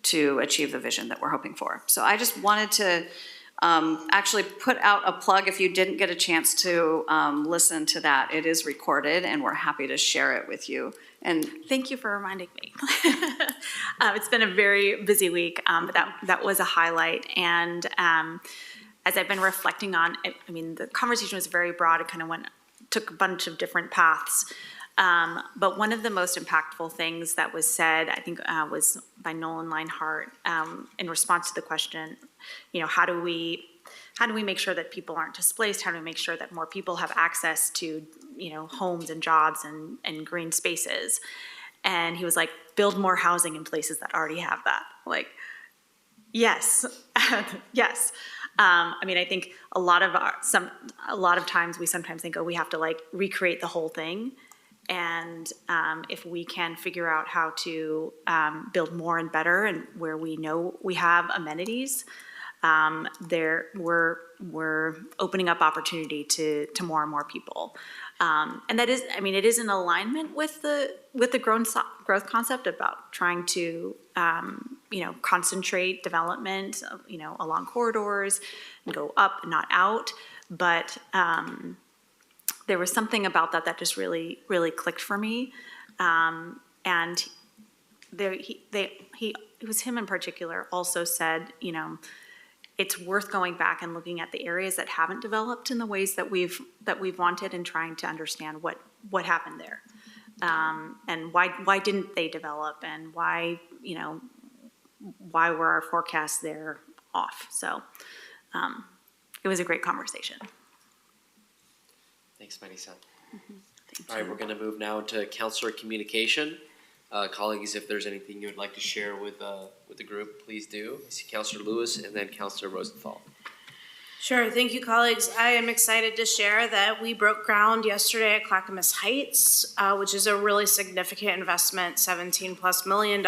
to achieve the vision that we're hoping for. So I just wanted to actually put out a plug if you didn't get a chance to listen to that. It is recorded, and we're happy to share it with you. And thank you for reminding me. It's been a very busy week, but that was a highlight. And as I've been reflecting on it, I mean, the conversation was very broad. It kind of took a bunch of different paths. But one of the most impactful things that was said, I think, was by Nolan Leinhart in response to the question, you know, how do we make sure that people aren't displaced? How do we make sure that more people have access to, you know, homes and jobs and green spaces? And he was like, build more housing in places that already have that. Like, yes, yes. I mean, I think a lot of times we sometimes think, oh, we have to like recreate the whole thing. And if we can figure out how to build more and better, and where we know we have amenities, we're opening up opportunity to more and more people. And that is, I mean, it is in alignment with the growth concept about trying to, you know, concentrate development, you know, along corridors and go up, not out. But there was something about that just really, really clicked for me. And it was him in particular also said, you know, it's worth going back and looking at the areas that haven't developed in the ways that we've wanted and trying to understand what happened there. And why didn't they develop, and why, you know, why were our forecasts there off? So it was a great conversation. Thanks, Manisa. All right, we're going to move now to counselor communication. Colleagues, if there's anything you would like to share with the group, please do. I see Counselor Lewis and then Counselor Rosenthal. Sure, thank you, colleagues. I am excited to share that we broke ground yesterday at Clackamas Heights, which is a really significant investment, $17+ million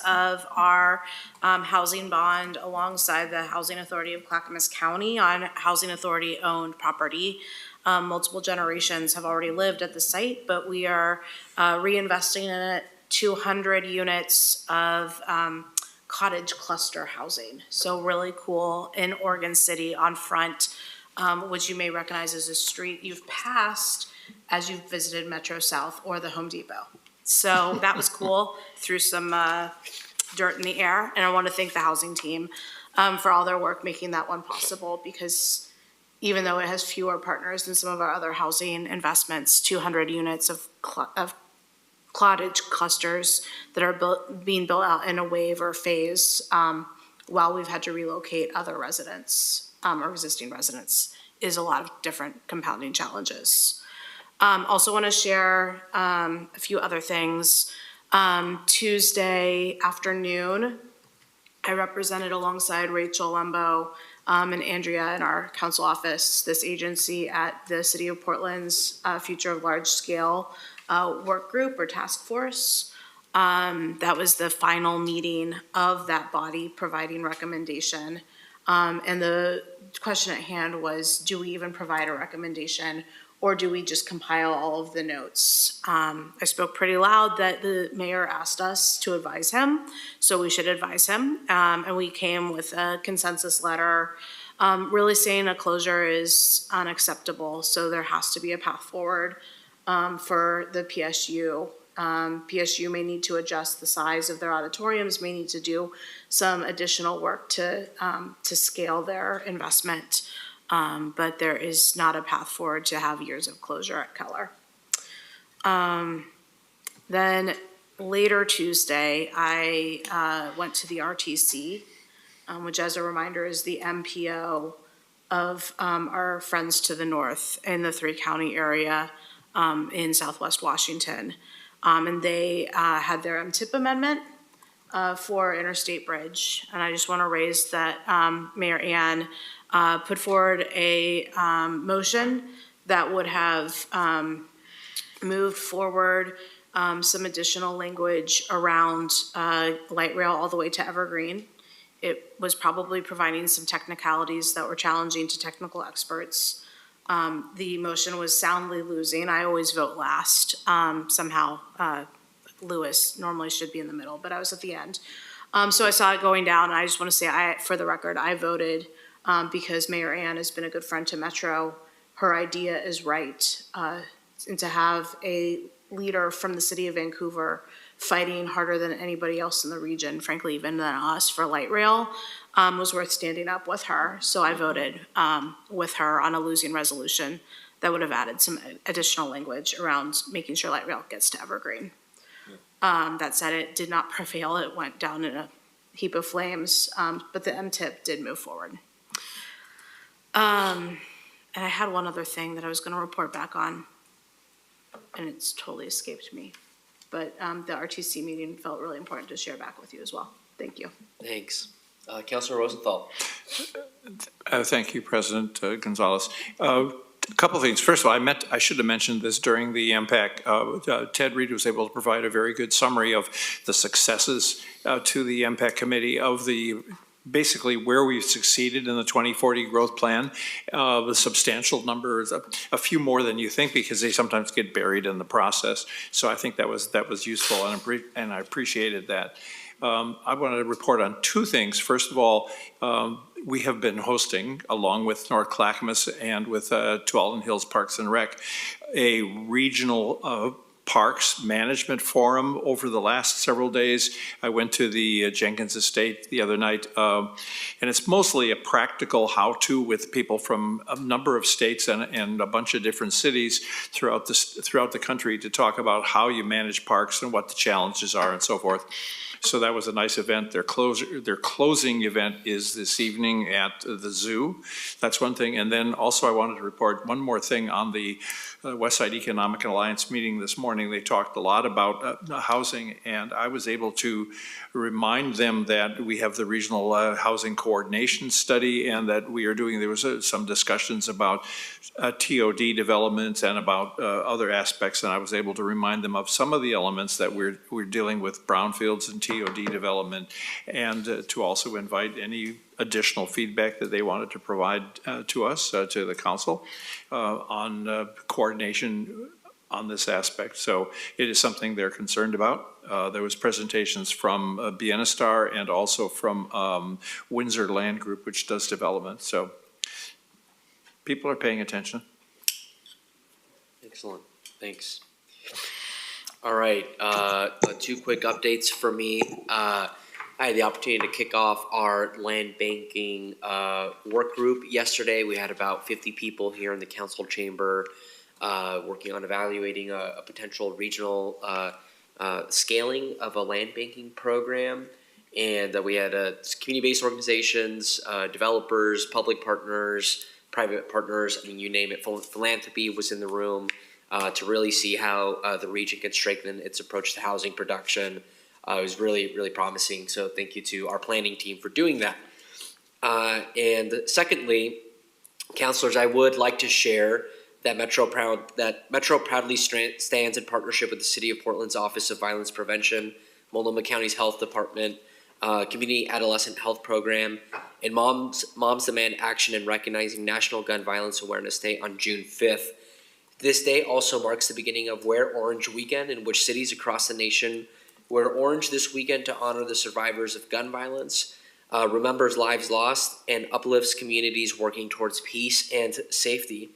of our housing bond alongside the Housing Authority of Clackamas County on Housing Authority-owned property. Multiple generations have already lived at the site, but we are reinvesting in it 200 units of cottage cluster housing. So really cool in Oregon City on Front, which you may recognize as a street you've passed as you've visited Metro South or the Home Depot. So that was cool, threw some dirt in the air. And I want to thank the housing team for all their work making that one possible, because even though it has fewer partners than some of our other housing investments, 200 units of cottage clusters that are being built out in a wave or phase while we've had to relocate other residents or existing residents is a lot of different compounding challenges. Also want to share a few other things. Tuesday afternoon, I represented alongside Rachel Lembo and Andrea in our council office, this agency at the City of Portland's Future of Large Scale work group or task force. That was the final meeting of that body providing recommendation. And the question at hand was, do we even provide a recommendation, or do we just compile all of the notes? I spoke pretty loud that the mayor asked us to advise him, so we should advise him. And we came with a consensus letter really saying a closure is unacceptable, so there has to be a path forward for the PSU. PSU may need to adjust the size of their auditoriums, may need to do some additional work to scale their investment. But there is not a path forward to have years of closure at Keller. Then later Tuesday, I went to the RTC, which, as a reminder, is the MPO of our friends to the north in the three-county area in Southwest Washington. And they had their MTIP amendment for Interstate Bridge. And I just want to raise that Mayor Ann put forward a motion that would have moved forward some additional language around light rail all the way to Evergreen. It was probably providing some technicalities that were challenging to technical experts. The motion was soundly losing. I always vote last. Somehow Lewis normally should be in the middle, but I was at the end. So I saw it going down, and I just want to say, for the record, I voted because Mayor Ann has been a good friend to Metro. Her idea is right, and to have a leader from the city of Vancouver fighting harder than anybody else in the region, frankly, even than us, for light rail, was worth standing up with her. So I voted with her on a losing resolution that would have added some additional language around making sure light rail gets to Evergreen. That said, it did not prevail. It went down in a heap of flames, but the MTIP did move forward. And I had one other thing that I was going to report back on, and it's totally escaped me. But the RTC meeting felt really important to share back with you as well. Thank you. Thanks. Councilor Rosenthal. Thank you, President Gonzalez. A couple of things. First of all, I should have mentioned this during the MPAC. Ted Reed was able to provide a very good summary of the successes to the MPAC committee of basically where we've succeeded in the 2040 growth plan. The substantial numbers, a few more than you think, because they sometimes get buried in the process. So I think that was useful, and I appreciated that. I want to report on two things. First of all, we have been hosting, along with North Clackamas and with Tualatin Hills Parks and Rec, a regional Parks Management Forum over the last several days. I went to the Jenkins Estate the other night, and it's mostly a practical how-to with people from a number of states and a bunch of different cities throughout the country to talk about how you manage parks and what the challenges are and so forth. So that was a nice event. Their closing event is this evening at the zoo. That's one thing. And then also I wanted to report one more thing on the West Side Economic Alliance meeting this morning. They talked a lot about housing, and I was able to remind them that we have the regional housing coordination study, and that we are doing, there was some discussions about TOD developments and about other aspects, and I was able to remind them of some of the elements that we're dealing with brownfields and TOD development, and to also invite any additional feedback that they wanted to provide to us, to the council, on coordination on this aspect. So it is something they're concerned about. There was presentations from Bienestar and also from Windsor Land Group, which does development. So people are paying attention. Excellent, thanks. All right, two quick updates for me. I had the opportunity to kick off our land banking work group yesterday. We had about 50 people here in the council chamber working on evaluating a potential regional scaling of a land banking program. And we had community-based organizations, developers, public partners, private partners, I mean, you name it. Philanthropy was in the room to really see how the region can strengthen its approach to housing production. It was really, really promising. So thank you to our planning team for doing that. And secondly, councilors, I would like to share that Metro proudly stands in partnership with the City of Portland's Office of Violence Prevention, Multnomah County's Health Department, Community Adolescent Health Program, and Moms Demand Action in recognizing National Gun Violence Awareness Day on June 5th. This day also marks the beginning of Wear Orange Weekend, in which cities across the nation wear orange this weekend to honor the survivors of gun violence, remembers lives lost, and uplifts communities working towards peace and safety.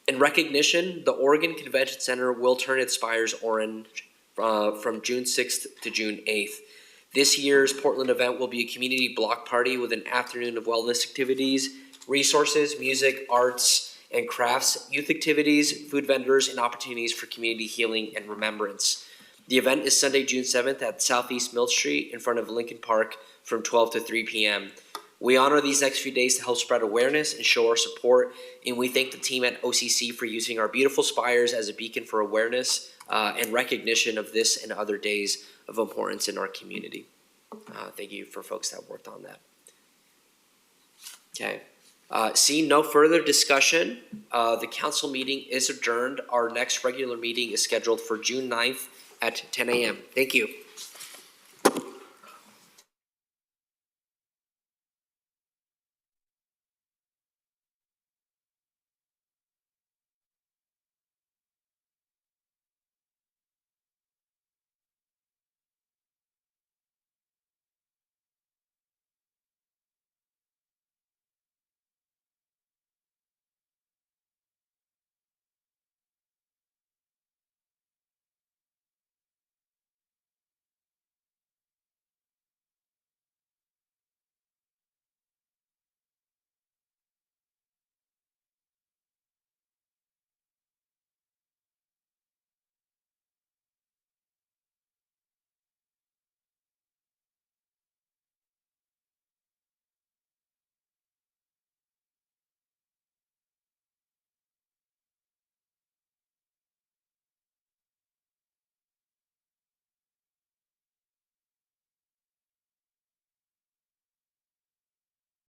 In recognition, the Oregon Convention Center will turn its spires orange from June 6th to June 8th. This year's Portland event will be a community block party with an afternoon of wellness activities, resources, music, arts, and crafts, youth activities, food vendors, and opportunities for community healing and remembrance. The event is Sunday, June 7th at Southeast Mill Street in front of Lincoln Park from 12 to 3 p.m. We honor these next few days to help spread awareness and show our support, and we thank the team at OCC for using our beautiful spires as a beacon for awareness and recognition of this and other days of importance in our community. Thank you for folks that worked on that. Okay. Seeing no further discussion, the council meeting is adjourned. Our next regular meeting is scheduled for June 9th at 10 a.m. Thank you.